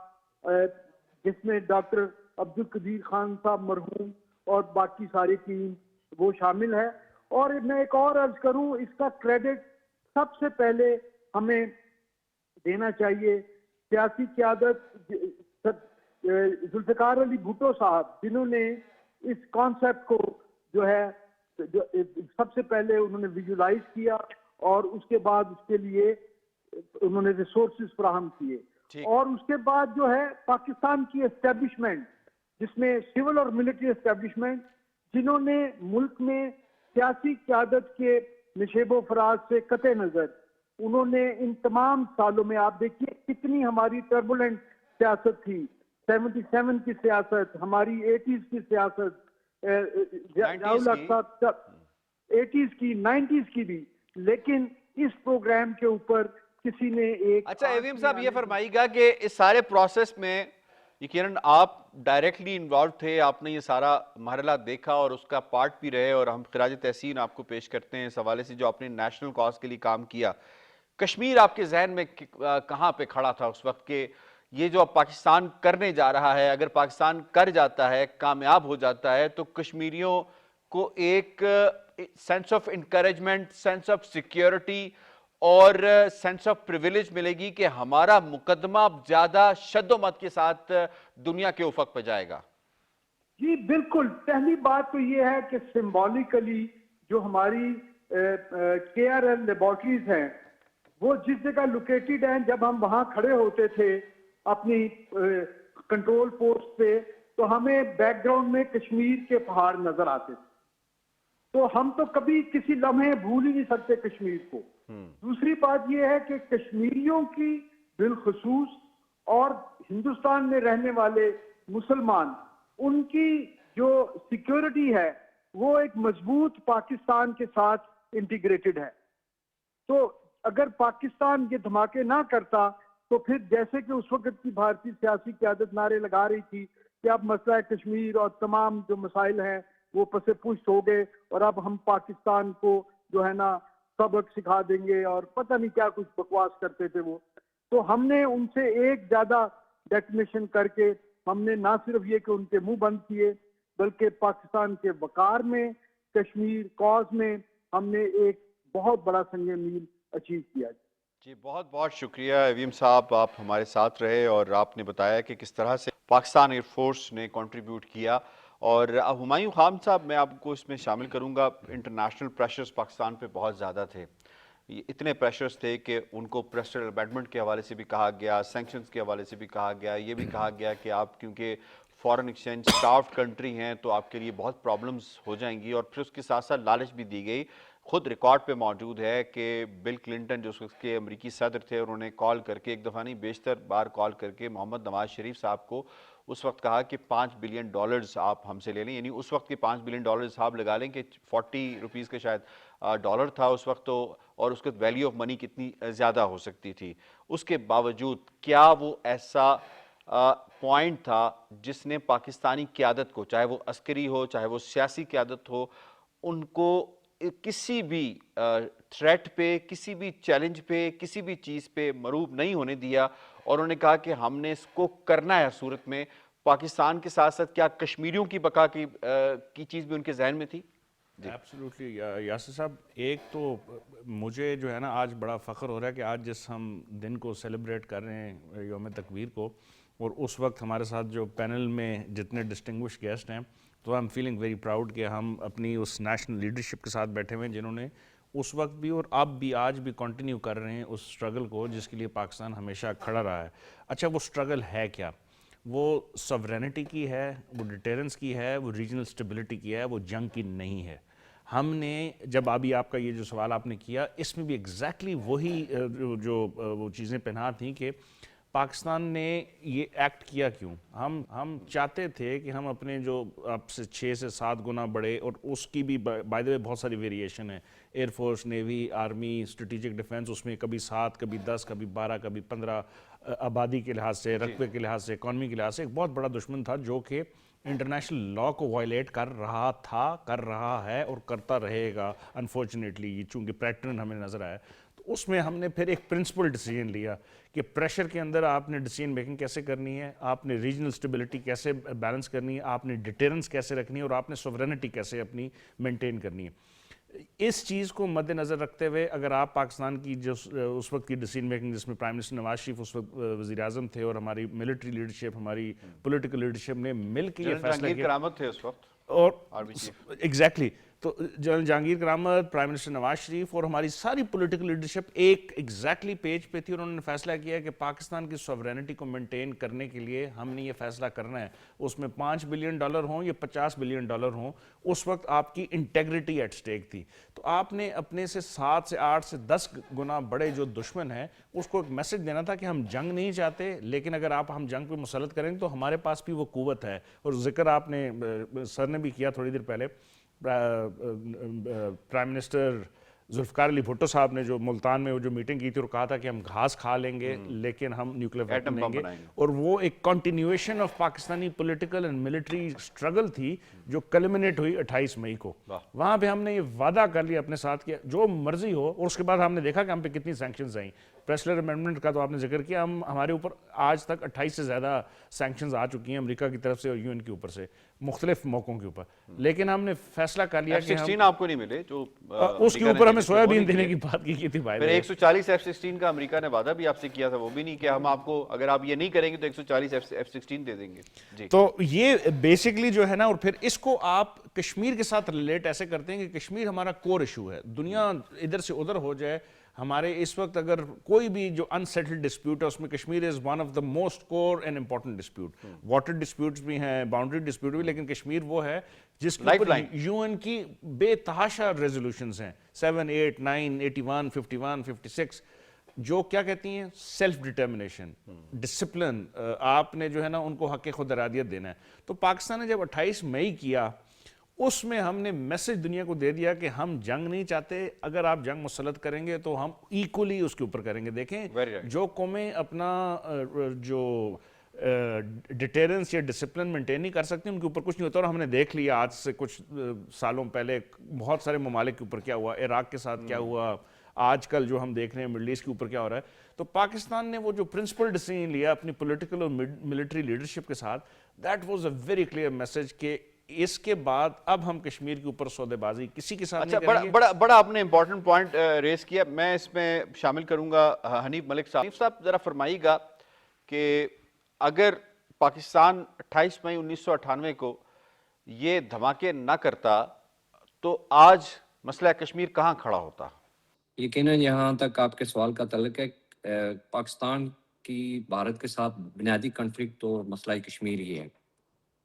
جس میں ڈاکٹر عبدالقدیر خان صاحب مرحوم اور باقی ساری ٹیم وہ شامل ہے. اور میں ایک اور عرض کروں, اس کا کریڈٹ سب سے پہلے ہمیں دینا چاہیے سیاسی قیادت ذوالفقار علی بھٹو صاحب, جنہوں نے اس کانسیپٹ کو جو ہے سب سے پہلے انہوں نے ویژولائز کیا اور اس کے بعد اس کے لیے انہوں نے ریسورسز فراہم کیے. اور اس کے بعد جو ہے پاکستان کی اسٹیبلشمنٹ, جس میں سول اور ملٹری اسٹیبلشمنٹ, جنہوں نے ملک میں سیاسی قیادت کے نشیب و فراز سے قطع نظر انہوں نے ان تمام سالوں میں, آپ دیکھیے کتنی ہماری ٹربولنٹ سیاست تھی, 77 کی سیاست, ہماری 80s کی سیاست, 80s کی 90s کی بھی, لیکن اس پروگرام کے اوپر किसी ने एक अच्छा आंख एवीएम में साहब, ये आने की- फरमाइएगा कि इस सारे प्रोसेस में यकीनन आप डायरेक्टली इन्वॉल्व थे, आपने ये सारा मरहला देखा और उसका पार्ट भी रहे, और हम खिराज तहसीन आपको पेश करते हैं इस हवाले से जो आपने नेशनल कॉज के लिए काम किया। कश्मीर आपके जहन में कहाँ पे खड़ा था उस वक्त के ये जो अब पाकिस्तान करने जा रहा है, अगर पाकिस्तान कर जाता है, कामयाब हो जाता है, तो कश्मीरियों को एक sense of encouragement, sense of security और सेंस ऑफ प्रिविलेज मिलेगी कि हमारा मुकदमा ज्यादा शद्दोमत के साथ दुनिया के उफक पर जाएगा। जी बिल्कुल, पहली बात तो ये है कि सिंबॉलिकली जो हमारी KRL लेबोरेटरीज हैं वो जिस जगह लोकेटेड हैं, जब हम वहां खड़े होते थे अपनी कंट्रोल पोस्ट पे, तो हमें बैकग्राउंड में कश्मीर के पहाड़ नजर आते थे। तो हम तो कभी किसी लम्हे भूल ही नहीं सकते कश्मीर को। दूसरी बात यह है कि कश्मीरियों की बिलखुसूस और हिंदुस्तान में रहने वाले मुसलमान, उनकी जो सिक्योरिटी है वो एक मजबूत पाकिस्तान के साथ इंटीग्रेटेड है। तो अगर पाकिस्तान ये धमाके ना करता तो फिर जैसे कि उस वक्त की भारतीय सियासी क़यादत नारे लगा रही थी कि अब मसला कश्मीर और तमाम जो मसाइल हैं वो पसे पुष्ट हो गए और अब हम पाकिस्तान को जो है ना सबक सिखा देंगे और पता नहीं क्या कुछ बकवास करते थे वो। तो हमने उनसे एक ज्यादा डेफिनेशन करके हमने ना सिर्फ ये कि उनके मुंह बंद किए, बल्कि पाकिस्तान के वकार में, कश्मीर कॉज में हमने एक बहुत बड़ा संग मील अचीव किया। जी बहुत बहुत शुक्रिया एवीएम साहब, आप हमारे साथ रहे और आपने बताया कि किस तरह से पाकिस्तान एयरफोर्स ने कंट्रीब्यूट किया। और अब हुमायूं खान साहब, मैं आपको इसमें शामिल करूंगा। इंटरनेशनल प्रेशर्स पाकिस्तान पे बहुत ज़्यादा थे, ये इतने प्रेशर्स थे कि उनको प्रेशर अबैटमेंट के हवाले से भी कहा गया, सैंक्शंस के हवाले से भी कहा गया, ये भी कहा गया कि आप क्योंकि फॉरेन एक्सचेंज स्टाफ्ड कंट्री हैं तो आपके लिए बहुत प्रॉब्लम्स हो जाएंगी। और फिर उसके साथ साथ लालच भी दी गई। खुद रिकॉर्ड पे मौजूद है कि बिल क्लिंटन जो उसके अमरीकी सदर थे, उन्होंने कॉल करके, एक दफ़ा नहीं बेशतर बार कॉल करके मोहम्मद नवाज शरीफ साहब को उस वक्त कहा कि $5 बिलियन आप हमसे ले लें, यानी उस वक्त के $5 बिलियन साहब लगा लें कि 40 रुपीज़ के शायद डॉलर था उस वक्त, तो और उसके वैल्यू ऑफ मनी कितनी ज़्यादा हो सकती थी। उसके बावजूद क्या वो ऐसा पॉइंट था जिसने पाकिस्तानी क़यादत को, चाहे वो अस्करी हो चाहे वो सियासी क़यादत हो, उनको किसी भी थ्रेट पे, किसी भी चैलेंज पे, किसी भी चीज़ पे मरूब नहीं होने दिया और उन्होंने कहा कि हमने इसको करना है सूरत में पाकिस्तान के साथ साथ? क्या कश्मीरियों की बका की चीज़ भी उनके जहन में थी? एब्सोल्युटली यासिर साहब, एक तो मुझे जो है ना आज बड़ा फ़ख्र हो रहा है कि आज जिस हम दिन को सेलिब्रेट कर रहे हैं यौम तकबीर को, और उस वक्त हमारे साथ जो पैनल में जितने डिस्टिंग्विश गेस्ट हैं, तो I am feeling very proud कि हम अपनी उस नेशनल लीडरशिप के साथ बैठे हुए हैं जिन्होंने उस वक्त भी और अब भी आज भी कंटिन्यू कर रहे हैं उस स्ट्रगल को जिसके लिए पाकिस्तान हमेशा खड़ा रहा है। अच्छा, वो स्ट्रगल है क्या? वो सवरेनिटी की है, वो डिटेरेंस की है, वो रीजनल स्टेबिलिटी की है, वो जंग की नहीं है। हमने जब अभी आपका ये जो सवाल आपने किया, इसमें भी एग्जैक्टली वही जो वो चीज़ें पहना थी कि पाकिस्तान ने ये एक्ट किया क्यों। हम चाहते थे कि हम अपने जो अब से 6 से 7 गुना बढ़े, और उसकी भी बाय द वे बहुत सारी वेरिएशन है। Air force, navy, army, strategic defence, उसमें कभी 7, कभी 10, कभी 12, कभी 15, आबादी के लिहाज से, रकबे के लिहाज से, इकॉनमी के लिहाज से एक बहुत बड़ा दुश्मन था जो कि इंटरनेशनल लॉ को वायलेट कर रहा था, कर रहा है और करता रहेगा अनफॉर्चुनेटली, चूँकि पैटर्न हमें नज़र आया। तो उसमें हमने फिर एक प्रिंसिपल डिसीजन लिया कि प्रेशर के अंदर आपने डिसीजन मेकिंग कैसे करनी है, आपने रीजनल स्टेबिलिटी कैसे बैलेंस करनी है, आपने डिटेरेंस कैसे रखनी है, और आपने सोवरेनिटी कैसे अपनी मेंटेन करनी है। इस चीज़ को मद्देनज़र रखते हुए अगर आप पाकिस्तान की जो उस वक्त की डिसीजन मेकिंग, जिसमें प्राइम मिनिस्टर नवाज शरीफ उस वक्त वज़ीर आज़म थे, और हमारी मिलिट्री लीडरशिप, हमारी पॉलिटिकल लीडरशिप ने मिल के ये फैसला किया, करामत थे उस वक्त और एग्जैक्टली तो जनरल जहांगीर करामत, प्राइम मिनिस्टर नवाज शरीफ और हमारी सारी पॉलिटिकल लीडरशिप एक एग्जैक्टली पेज पे थी, और उन्होंने फैसला किया कि पाकिस्तान की सॉवरेनिटी को मेंटेन करने के लिए हमने ये फैसला करना है। उसमें $5 बिलियन हों या $50 बिलियन हों, उस वक्त आपकी इंटेग्रिटी एट स्टेक थी। तो आपने अपने से 7 से 8 से 10 गुना बड़े जो दुश्मन हैं उसको एक मैसेज देना था कि हम जंग नहीं चाहते, लेकिन अगर आप हम जंग पे मुसलत करेंगे तो हमारे पास भी वो कुव्वत है। और जिक्र आपने सर ने भी किया थोड़ी देर पहले, प्राइम मिनिस्टर ذوالفقار علی بھٹو صاحب نے جو ملتان میں وہ جو میٹنگ کی تھی اور کہا تھا کہ ہم گھاس کھا لیں گے لیکن ہم نیوکلیر ویپن لیں گے, اور وہ ایک continuation of Pakistani political and military struggle تھی جو کلمنیٹ ہوئی 28 مئی کو. وہاں پہ ہم نے یہ وعدہ کر لیا اپنے ساتھ کہ جو مرضی ہو, اور اس کے بعد ہم نے دیکھا کہ ہم پہ کتنی سینکشنز آئیں. پریسلر امینڈمنٹ کا تو آپ نے ذکر کیا, ہمارے اوپر آج تک 28 سے زیادہ سینکشنز آ چکی ہیں امریکہ کی طرف سے اور یو این کے اوپر سے مختلف موقعوں کے اوپر, لیکن ہم نے فیصلہ کر لیا کہ F-16 آپ کو نہیں ملے جو اس کے اوپر ہمیں سویا بین دینے کی بات کی تھی. پھر 140 F-16 کا امریکہ نے وعدہ بھی آپ سے کیا تھا, وہ بھی نہیں کہ ہم آپ کو اگر آپ یہ نہیں کریں گے تو 140 F-16 دے دیں گے. تو یہ بیسکلی جو ہے نا, اور پھر اس کو آپ کشمیر کے ساتھ ریلیٹ ایسے کرتے ہیں کہ کشمیر ہمارا کور ایشو ہے. دنیا ادھر سے ادھر ہو جائے, ہمارے اس وقت اگر کوئی بھی جو انسیٹلڈ ڈسپیوٹ ہے اس میں Kashmir is one of the most core and important dispute. Water disputes بھی ہیں, باؤنڈری ڈسپیوٹ بھی, لیکن کشمیر وہ ہے جس کے اوپر یو این کی بے تحاشا ریزولوشنز ہیں 7, 8, 9, 81, 51, 56 جو کیا کہتی ہیں سیلف ڈٹرمنیشن, ڈسپلن, آپ نے جو ہے نا ان کو حق خود ارادیت دینا ہے. تو پاکستان نے جب 28 مئی کیا, اس میں ہم نے میسج دنیا کو دے دیا کہ ہم جنگ نہیں چاہتے, اگر آپ جنگ مسلط کریں گے تو ہم ایکولی اس کے اوپر کریں گے. دیکھیں جو قومیں اپنا جو ڈیٹیرنس یا ڈسپلن مینٹین نہیں کر سکتی ان کے اوپر کچھ نہیں ہوتا, اور ہم نے دیکھ لیا آج سے کچھ سالوں پہلے بہت سارے ممالک کے اوپر کیا ہوا, عراق کے ساتھ کیا ہوا, آج کل جو ہم دیکھ رہے ہیں مڈل ایسٹ کے اوپر کیا ہو رہا ہے. تو پاکستان نے وہ جو پرنسپل ڈیسیژن لیا اپنی پولیٹیکل اور ملٹری لیڈرشپ کے ساتھ, that was a very clear message کہ اس کے بعد اب ہم کشمیر کے اوپر سودے بازی کسی کے ساتھ نہیں کریں گے. بڑا آپ نے امپورٹنٹ پوائنٹ ریز کیا, میں اس میں شامل کروں گا حنیف ملک صاحب. حنیف صاحب ذرا فرمائیے گا کہ اگر پاکستان 28 مئی 1998 کو یہ دھماکے نہ کرتا تو آج مسئلہ کشمیر کہاں کھڑا ہوتا؟ یقیناً یہاں تک آپ کے سوال کا تعلق ہے, پاکستان کی بھارت کے ساتھ بنیادی کنفلکٹ تو مسئلہ کشمیر ہی ہے.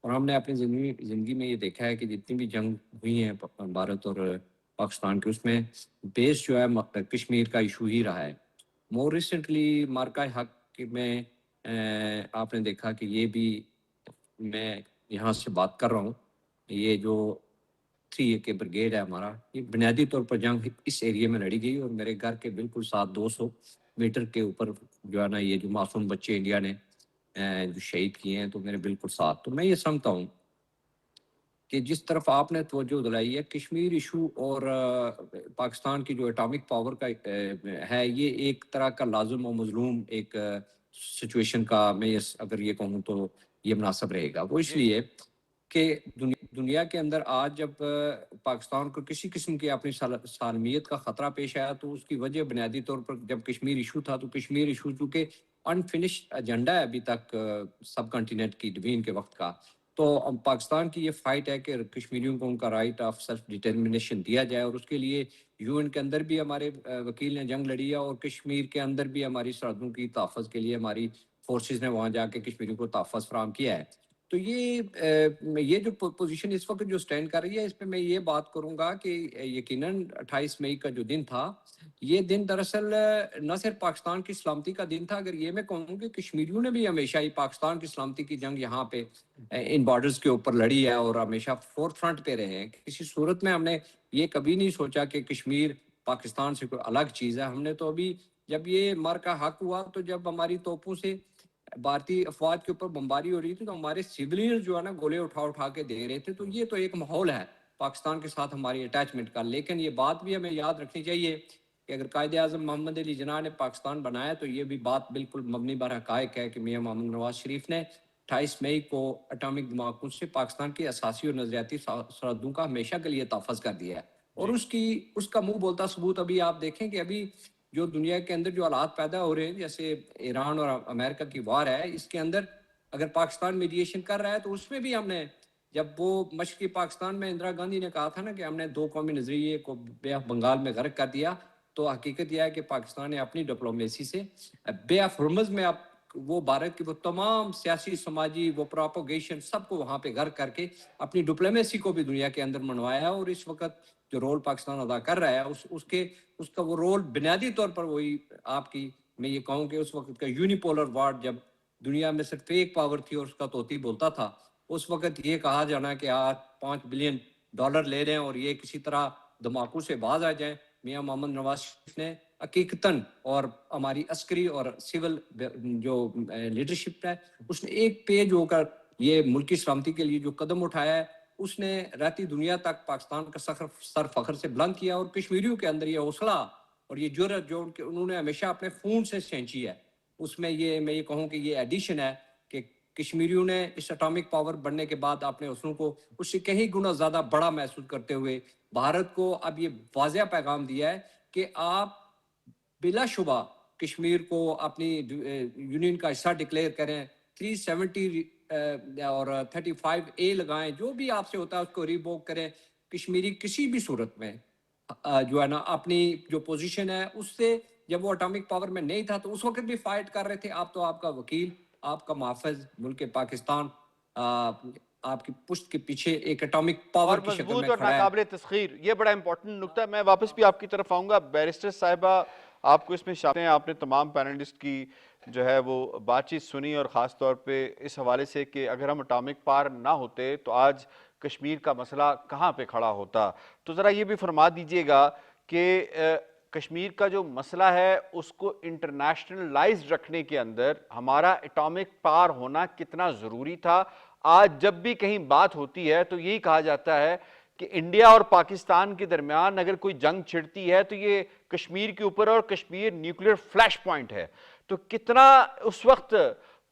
اور ہم نے اپنی زندگی میں یہ دیکھا ہے کہ جتنی بھی جنگ ہوئی ہیں بھارت اور پاکستان کی, اس میں بیس جو ہے کشمیر کا ایشو ہی رہا ہے. مور ریسنٹلی مارکہ حق میں آپ نے دیکھا کہ یہ بھی میں یہاں سے بات کر رہا ہوں, یہ جو 3 AK بریگیڈ ہے ہمارا, یہ بنیادی طور پر جنگ اس ایریے میں لڑی گئی, اور میرے گھر کے بالکل ساتھ 200 میٹر کے اوپر جو ہے نا یہ جو معصوم بچے انڈیا نے جو شہید کیے ہیں تو میرے بالکل ساتھ. تو میں یہ سمجھتا ہوں کہ جس طرف آپ نے توجہ دلائی ہے کشمیر ایشو اور پاکستان کی جو اٹامک پاور کا ہے, یہ ایک طرح کا لازم و مظلوم ایک سچویشن کا میں اگر یہ کہوں تو یہ مناسب رہے گا. وہ اس لیے کہ دنیا کے اندر آج جب پاکستان کو کسی قسم کی اپنی سالمیت کا خطرہ پیش آیا تو اس کی وجہ بنیادی طور پر جب کشمیر ایشو تھا, تو کشمیر ایشو چونکہ انفنشڈ ایجنڈا ہے ابھی تک سب کنٹیننٹ کی ڈوین کے وقت کا, تو پاکستان کی یہ فائٹ ہے کہ کشمیریوں کو ان کا رائٹ آف سیلف ڈٹرمنیشن دیا جائے, اور اس کے لیے یو این کے اندر بھی ہمارے وکیل نے جنگ لڑی ہے, اور کشمیر کے اندر بھی ہماری سرحدوں کی تحفظ کے لیے ہماری فورسز نے وہاں جا کے کشمیریوں کو تحفظ فراہم کیا ہے. تو یہ جو پوزیشن اس وقت جو سٹینڈ کر رہی ہے, اس پہ میں یہ بات کروں گا کہ یقیناً 28 مئی کا جو دن تھا, یہ دن دراصل نہ صرف پاکستان کی سلامتی کا دن تھا, اگر یہ میں کہوں کہ کشمیریوں نے بھی ہمیشہ ہی پاکستان کی سلامتی کی جنگ یہاں پہ ان بارڈرز کے اوپر لڑی ہے اور ہمیشہ فورتھ فرنٹ پہ رہے ہیں. کسی صورت میں ہم نے یہ کبھی نہیں سوچا کہ کشمیر پاکستان سے کوئی الگ چیز ہے. ہم نے تو ابھی جب یہ مارکہ حق ہوا تو جب ہماری توپوں سے بھارتی افواج کے اوپر بمباری ہو رہی تھی تو ہمارے سیولینز جو ہے نا گولے اٹھا کے دے رہے تھے. تو یہ تو ایک ماحول ہے پاکستان کے ساتھ ہماری اٹیچمنٹ کا. لیکن یہ بات بھی ہمیں یاد رکھنی چاہیے کہ اگر قائد اعظم محمد علی جناح نے پاکستان بنایا تو یہ بھی بات بالکل مبنی بر حقائق ہے کہ میاں محمد نواز شریف نے 28 مئی کو اٹامک دھماکوں سے پاکستان کی اساسی اور نظریاتی سرحدوں کا ہمیشہ کے لیے تحفظ کر دیا ہے. اور اس کا منہ بولتا ثبوت ابھی آپ دیکھیں کہ ابھی جو دنیا کے اندر جو حالات پیدا ہو رہے ہیں, جیسے ایران اور امریکہ کی وار ہے, اس کے اندر اگر پاکستان میڈیشن کر رہا ہے تو اس میں بھی ہم نے, جب وہ مشرقی پاکستان میں اندرا گاندھی نے کہا تھا نا کہ ہم نے 2 قومی نظریے کو بے آف بنگال میں غرق کر دیا, تو حقیقت یہ ہے کہ پاکستان نے اپنی ڈپلومیسی سے بے آف ہرمز میں اب وہ بھارت کی وہ تمام سیاسی سماجی وہ پروپوگیشن سب کو وہاں پہ غرق کر کے اپنی ڈپلومیسی کو بھی دنیا کے اندر منوایا ہے. اور اس وقت جو رول پاکستان ادا کر رہا ہے اس کا وہ رول بنیادی طور پر وہی آپ کی, میں یہ کہوں کہ اس وقت کا یونیپولر وارڈ, جب دنیا میں صرف ایک پاور تھی اور اس کا طوطی بولتا تھا, اس وقت یہ کہا جانا کہ آج $5 بلین لے لیں اور یہ کسی طرح دھماکوں سے باز آ جائیں, میاں محمد نواز شریف نے حقیقتاً اور ہماری عسکری اور سول جو لیڈرشپ ہے اس نے ایک پیج ہو کر یہ ملکی سلامتی کے لیے جو قدم اٹھایا ہے اس نے رہتی دنیا تک پاکستان کا سر فخر سے بلند کیا، اور کشمیریوں کے اندر یہ حوصلہ اور یہ جرأت جو انہوں نے ہمیشہ اپنے خون سے سینچی ہے، اس میں یہ میں یہ کہوں کہ یہ ایڈیشن ہے کہ کشمیریوں نے اس اٹامک پاور بننے کے بعد اپنے حسنوں کو اس سے کہیں گنا زیادہ بڑا محسوس کرتے ہوئے بھارت کو اب یہ واضح پیغام دیا ہے کہ آپ بلا شبہ کشمیر کو اپنی یونین کا حصہ ڈکلیئر کریں، 370 اور 35A لگائیں، جو بھی آپ سے ہوتا ہے اس کو ریبوک کریں۔ کشمیری کسی بھی صورت میں جو ہے نا اپنی جو پوزیشن ہے اس سے، جب وہ اٹامک پاور میں نہیں تھا تو اس وقت بھی فائٹ کر رہے تھے، آپ تو آپ کا وکیل، آپ کا محافظ ملک پاکستان آپ کی پشت کے پیچھے ایک اٹامک پاور اور کی شکل مضبوط میں اور کھڑا ہے۔ ناقابل تسخیر، یہ بڑا امپورٹنٹ نکتہ ہے۔ میں واپس بھی آپ کی طرف آؤں گا۔ بیرسٹر صاحبہ آپ کو اس میں شامل ہیں، آپ نے تمام پینلسٹ کی جو ہے وہ بات چیت سنی، اور خاص طور پہ اس حوالے سے کہ اگر ہم اٹامک پاور نہ ہوتے تو آج کشمیر کا مسئلہ کہاں پہ کھڑا ہوتا۔ تو ذرا یہ بھی فرما دیجئے گا کہ کشمیر کا جو مسئلہ ہے اس کو انٹرنیشنلائزڈ رکھنے کے اندر ہمارا اٹامک پاور ہونا کتنا ضروری تھا۔ آج جب بھی کہیں بات ہوتی ہے تو یہی کہا جاتا ہے کہ انڈیا اور پاکستان کے درمیان اگر کوئی جنگ چھڑتی ہے تو یہ کشمیر کے اوپر، اور کشمیر نیوکلیئر فلیش پوائنٹ ہے۔ تو کتنا اس وقت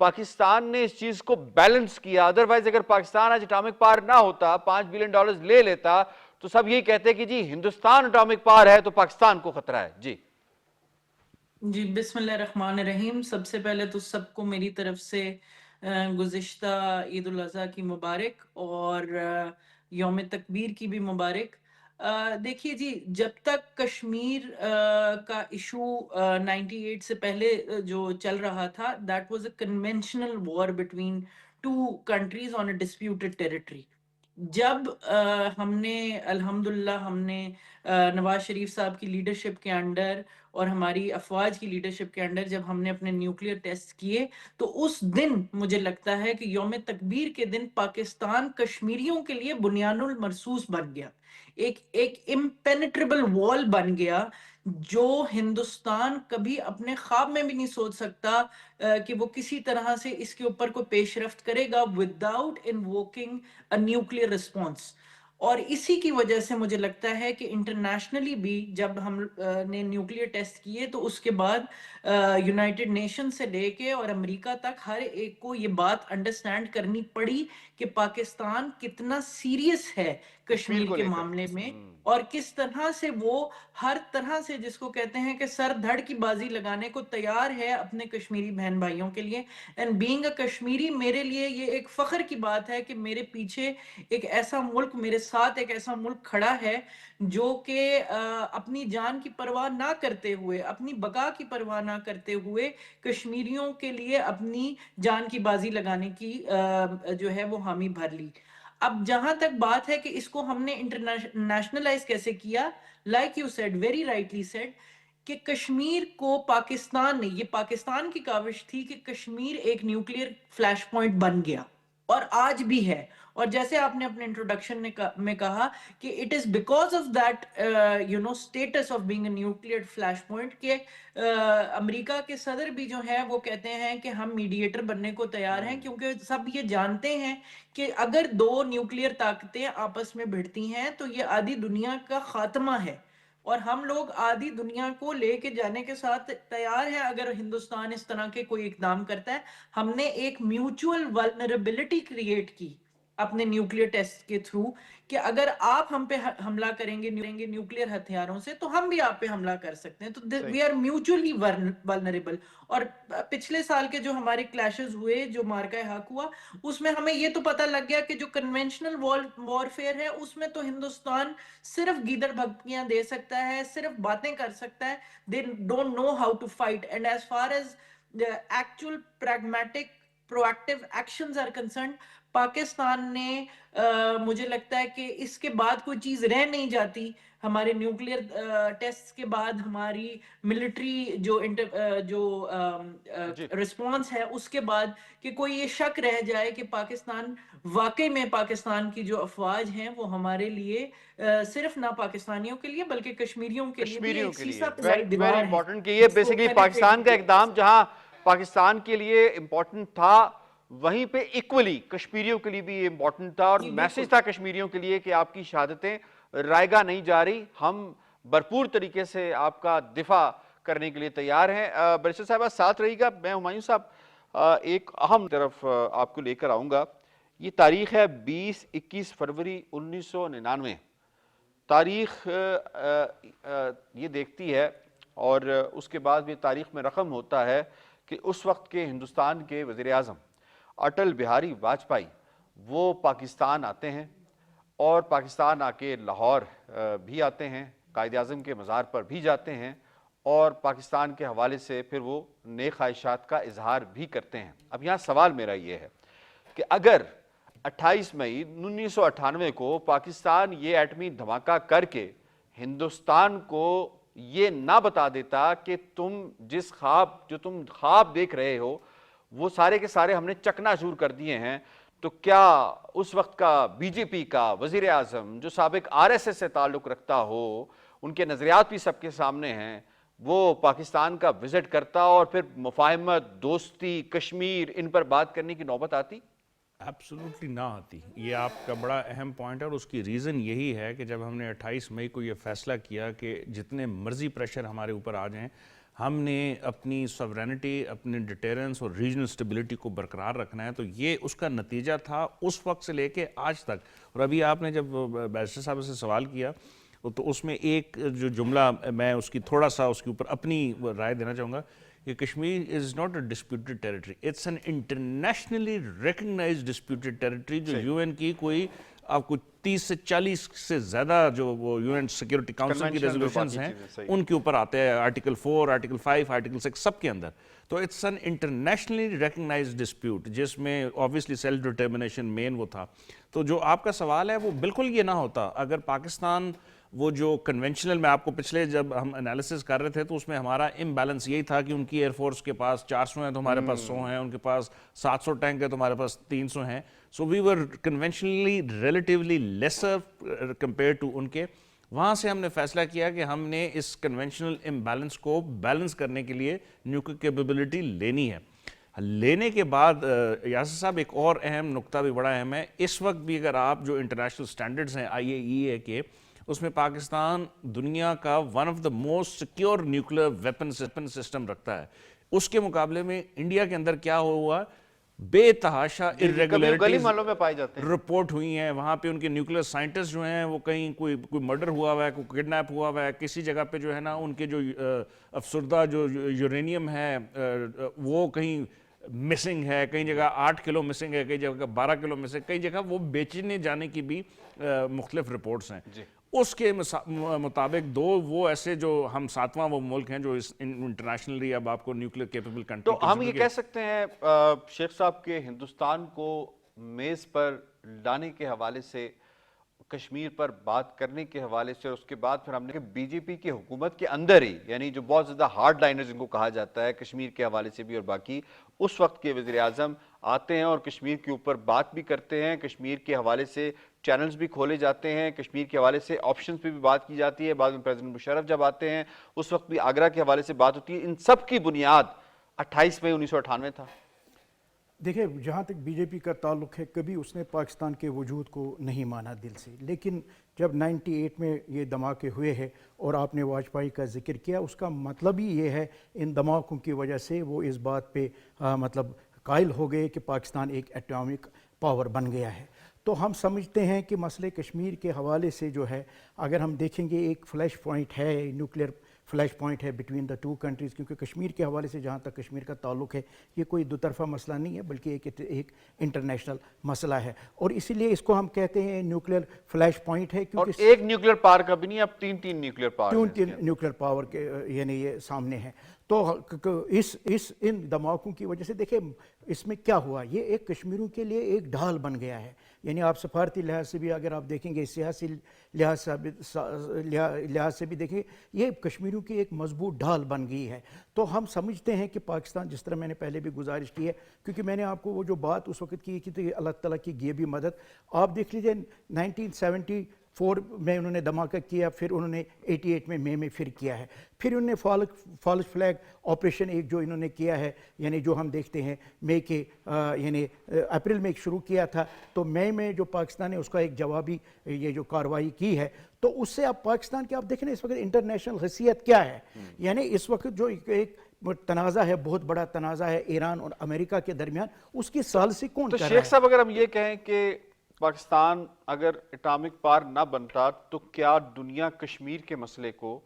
پاکستان نے اس چیز کو بیلنس کیا؟ ادروائز اگر پاکستان آج اٹامک پاور نہ ہوتا، $5 بلین لے لیتا، تو سب یہی کہتے کہ جی ہندوستان اٹامک پاور ہے تو پاکستان کو خطرہ ہے۔ جی جی بسم اللہ الرحمن الرحیم۔ سب سے پہلے تو سب کو میری طرف سے گزشتہ عید الاضحیٰ کی مبارک اور یوم تکبیر کی بھی مبارک۔ دیکھیے جی، جب تک کشمیر کا ایشو 98 سے پہلے جو چل رہا تھا، that was a conventional war between two countries on a disputed territory. جب ہم نے الحمدللہ ہم نے نواز شریف صاحب کی لیڈرشپ کے انڈر اور ہماری افواج کی لیڈرشپ کے انڈر جب ہم نے اپنے نیوکلیئر ٹیسٹ کیے، تو اس دن مجھے لگتا ہے کہ یوم تکبیر کے دن پاکستان کشمیریوں کے لیے بنیان المرصوص بن گیا، ایک امپینیٹریبل وال بن گیا، جو ہندوستان کبھی اپنے خواب میں بھی نہیں سوچ سکتا کہ وہ کسی طرح سے اس کے اوپر کوئی پیش رفت کرے گا وداؤٹ انووکنگ اے نیوکلیئر رسپانس۔ اور اسی کی وجہ سے مجھے لگتا ہے کہ انٹرنیشنلی بھی جب ہم نے نیوکلیئر ٹیسٹ کیے تو اس کے بعد یونائٹڈ نیشن سے لے کے اور امریکہ تک ہر ایک کو یہ بات انڈرسٹینڈ کرنی پڑی کہ پاکستان کتنا سیریس ہے کشمیر کشمیر کو کے لے کر۔ معاملے میں، اور کس طرح سے وہ ہر طرح سے جس کو کہتے ہیں کہ سر دھڑ کی بازی لگانے کو تیار ہے اپنے کشمیری بہن بھائیوں کے لیے۔ اینڈ بینگ اے کشمیری، میرے لیے یہ ایک فخر کی بات ہے کہ میرے پیچھے ایک ایسا ملک، میرے ساتھ ایک ایسا ملک کھڑا ہے جو کہ اپنی جان کی پرواہ نہ کرتے ہوئے، اپنی بقا کی پرواہ نہ کرتے ہوئے کشمیریوں کے لیے اپنی جان کی بازی لگانے کی جو ہے وہ حامی بھر لی۔ اب جہاں تک بات ہے کہ اس کو ہم نے انٹرنیشنلائز کیسے کیا، like you said, very rightly said, کہ کشمیر کو پاکستان نے، یہ پاکستان کی کاوش تھی کہ کشمیر ایک نیوکلیئر فلیش پوائنٹ بن گیا اور آج بھی ہے۔ اور جیسے آپ نے اپنے انٹروڈکشن میں کہا کہ it is because of that status of being a nuclear flash point کہ امریکہ کے صدر بھی جو ہیں وہ کہتے ہیں کہ ہم میڈیٹر بننے کو تیار ہیں، کیونکہ سب یہ جانتے ہیں کہ اگر دو نیوکلیئر طاقتیں آپس میں بھڑتی ہیں تو یہ آدھی دنیا کا خاتمہ ہے، اور ہم لوگ آدھی دنیا کو لے کے جانے کے ساتھ تیار ہیں اگر ہندوستان اس طرح کے کوئی اقدام کرتا ہے۔ ہم نے ایک میوچول ولنریبلٹی کریٹ کی اپنے نیوکلیئر ٹیسٹ کے تھرو کہ اگر آپ ہم پہ حملہ کریں گے نیوکلیئر ہتھیاروں سے تو ہم بھی آپ پہ حملہ کر سکتے ہیں، تو وی آر میوچولی ولنریبل۔ اور پچھلے سال کے جو ہمارے کلیشز ہوئے، جو مارکہ حق ہوا، اس میں ہمیں یہ تو پتہ لگ گیا کہ جو کنونشنل وارفیئر ہے اس میں تو ہندوستان صرف گیدڑ بھگتیاں دے سکتا ہے، صرف باتیں کر سکتا ہے، they don't know how to fight. And as far as the actual pragmatic proactive actions are concerned, Pakistan ने मुझे लगता है कि इसके बाद कोई चीज़ रह नहीं जाती, हमारे न्यूक्लियर टेस्ट के बाद हमारी मिलिट्री जो जी रिस्पॉन्स है उसके बाद, कि कोई ये शक रह जाए कि पाकिस्तान वाकई में, पाकिस्तान की जो अफवाज हैं वो हमारे लिए सिर्फ ना पाकिस्तानियों के लिए बल्कि कश्मीरियों के लिए भी कश्मीरियों एक के लिए सीसा वेरी पिसाई वेरी दीवार है इंपॉर्टेंट कि ये जिसको बेसिकली penetrate पाकिस्तान का किया जा इकदाम सकता जहां पाकिस्तान के लिए इंपॉर्टेंट था, वहीं पे इक्वली कश्मीरियों के लिए भी ये इंपॉर्टेंट था, और जी, मैसेज बिल्कुल। था कश्मीरियों के लिए कि आपकी शहादतें रायगा नहीं जा रही, हम भरपूर तरीके से आपका दिफा करने के लिए तैयार हैं। बैरिस्टर साहब साथ रहिएगा। मैं हुमायूं साहब एक अहम तरफ आपको लेकर आऊंगा। ये तारीख है 20-21 फरवरी 1999। तारीख ये देखती है, और उसके बाद भी तारीख में रकम होता है कि उस वक्त के हिंदुस्तान के वज़ीर आज़म अटल बिहारी वाजपेयी वो पाकिस्तान आते हैं, और पाकिस्तान आके लाहौर भी आते हैं, कायद आज़म के मज़ार पर भी जाते हैं, और पाकिस्तान के हवाले से फिर वो नेक ख्वाहिशात का इजहार भी करते हैं। अब यहाँ सवाल मेरा ये है कि अगर 28 मई 1998 को पाकिस्तान ये एटमी धमाका करके हिंदुस्तान को ये ना बता देता कि तुम ख्वाब देख रहे हो वो सारे के सारे हमने चकनाचूर कर दिए हैं, तो क्या उस वक्त का बीजेपी का वजीर आज़म जो साबिक आरएसएस से ताल्लुक़ रखता हो, उनके नज़रियात भी सबके सामने हैं, वो पाकिस्तान का विजिट करता और फिर मुफाहमत, दोस्ती, कश्मीर इन पर बात करने की नौबत आती? एब्सोल्युटली ना आती। ये आपका बड़ा अहम पॉइंट है, और उसकी रीज़न यही है कि जब हमने 28 मई को ये फ़ैसला किया कि जितने मर्ज़ी प्रेशर हमारे ऊपर आ जाएं, हमने अपनी सॉवरेनिटी, अपने डिटेरेंस और रीजनल स्टेबिलिटी को बरकरार रखना है, तो ये उसका नतीजा था उस वक्त से लेके आज तक। और अभी आपने जब बैरिस्टर साहब से सवाल किया तो उसमें एक जो जुमला मैं उसकी थोड़ा सा उसके ऊपर अपनी राय देना चाहूँगा कि Kashmir is not a disputed territory, it's an internationally recognized disputed territory, जो यूएन की कोई आपको 30 से 40 से ज़्यादा जो वो यूएन सिक्योरिटी काउंसिल की रेजोल्यूशंस हैं उनके ऊपर आते हैं, आर्टिकल 4, आर्टिकल 5, आर्टिकल 6 सब के अंदर। तो it's an internationally recognized dispute, जिसमें ऑब्वियसली सेल्फ डिटर्मिनेशन मेन वो था। तो जो आपका सवाल है वो बिल्कुल ये ना होता अगर पाकिस्तान वो जो कन्वेंशनल, मैं आपको पिछले जब हम एनालिसिस कर रहे थे तो उसमें हमारा इम्बैलेंस यही था कि उनकी एयरफोर्स के पास 400 हैं तो हमारे पास 100 हैं, उनके पास 700 टैंक है तो हमारे पास 300 हैं। So we were conventionally relatively lesser compare to उनके। वहाँ से हमने फैसला किया कि हमने इस कन्वेंशनल इम्बैलेंस को बैलेंस करने के लिए न्यूक्लियर कैपेबिलिटी लेनी है। लेने के बाद यासिर साहब एक और अहम नुक्ता भी बड़ा अहम है, इस वक्त भी अगर आप जो इंटरनेशनल स्टैंडर्ड्स हैं IAEA के, उसमें पाकिस्तान दुनिया का one of the most secure nuclear weapon system रखता है। उसके मुकाबले में इंडिया के अंदर क्या हुआ, बेतहाशा इर्रेगुलरिटीज में पाए जाते हैं, रिपोर्ट हुई हैं। वहाँ पे उनके न्यूक्लियर साइंटिस्ट जो हैं वो कहीं कोई मर्डर हुआ हुआ है, कोई किडनैप हुआ हुआ है, किसी जगह पे जो है ना उनके जो अफसरदा जो यूरेनियम है वो कहीं मिसिंग है, कई जगह 8 किलो मिसिंग है, कई जगह 12 किलो मिसिंग, कई जगह वो बेचने जाने की भी मुख्तलिफ रिपोर्ट्स हैं। उसके मुताबिक दो वो ऐसे जो हम 7वां वो मुल्क हैं जो इस इंटरनेशनली अब आपको न्यूक्लियर कैपेबल कंट्री। तो हम ये कह सकते हैं शेख साहब के हिंदुस्तान को मेज़ पर लाने के हवाले से, कश्मीर पर बात करने के हवाले से, और उसके बाद फिर हमने बीजेपी की हुकूमत के अंदर ही, यानी जो बहुत ज़्यादा हार्ड लाइनर्स जिनको कहा जाता है कश्मीर के हवाले से भी और बाकी, उस वक्त के वज़ीर आज़म आते हैं और कश्मीर के ऊपर बात भी करते हैं, कश्मीर के हवाले से चैनल्स भी खोले जाते हैं, कश्मीर के हवाले से ऑप्शंस पे भी बात की जाती है। बाद में प्रेसिडेंट मुशर्रफ जब आते हैं उस वक्त भी आगरा के हवाले से बात होती है। इन सब की बुनियाद 28 मई 1998 था। देखिए, जहाँ तक बीजेपी का ताल्लुक़ है, कभी उसने पाकिस्तान के वजूद को नहीं माना दिल से, लेकिन जब 98 में ये धमाके हुए हैं और आपने वाजपेयी का जिक्र किया, उसका मतलब ही ये है इन धमाकों की वजह से वो इस बात पे मतलब कायल हो गए कि पाकिस्तान एक एटॉमिक पावर बन गया है। तो हम समझते हैं कि मसले कश्मीर के हवाले से जो है, अगर हम देखेंगे एक फ्लैश पॉइंट है न्यूक्लियर फ्लैश पॉइंट है बिटवीन द टू कंट्रीज़, क्योंकि कश्मीर के हवाले से जहाँ तक कश्मीर का ताल्लुक है ये कोई दो तरफा मसला नहीं है बल्कि एक इंटरनेशनल मसला है, और इसीलिए इसको हम कहते हैं न्यूक्लियर फ्लैश पॉइंट है। और क्योंकि एक न्यूक्लियर पावर का भी नहीं, अब तीन न्यूक्लियर पावर तीन न्यूक्लियर पावर के यानी ये सामने हैं। तो इस इन धमाकों की वजह से देखिए इसमें क्या हुआ, ये एक कश्मीरियों के लिए एक ढाल बन गया है। यानी आप सफारती लिहाज से भी अगर आप देखेंगे, सियासी लिहाज से भी देखेंगे, ये कश्मीरियों की एक मजबूत ढाल बन गई है। तो हम समझते हैं कि पाकिस्तान, जिस तरह मैंने पहले भी गुजारिश की है, क्योंकि मैंने आपको वो जो बात उस वक्त की तो ये अल्लाह ताला की ग़ैबी मदद, आप देख लीजिए 1974 में उन्होंने धमाका किया, फिर उन्होंने 88 में मई में फिर किया है, फिर उन्होंने फॉल्स फ्लैग ऑपरेशन एक जो इन्होंने किया है, यानी जो हम देखते हैं मई के यानी अप्रैल में एक शुरू किया था, तो मई में जो पाकिस्तान ने उसका एक जवाबी ये जो कार्रवाई की है, तो उससे आप पाकिस्तान के आप देखें इस वक्त इंटरनेशनल हैसियत क्या है। यानी इस वक्त जो एक तनाज़ा है, बहुत बड़ा तनाज़ा है ईरान और अमेरिका के दरमियान, उसकी सालसी कौन तो कर रहा शेख है? साहब अगर हम ये कहें कि पाकिस्तान अगर एटॉमिक पावर ना बनता तो क्या दुनिया कश्मीर के मसले को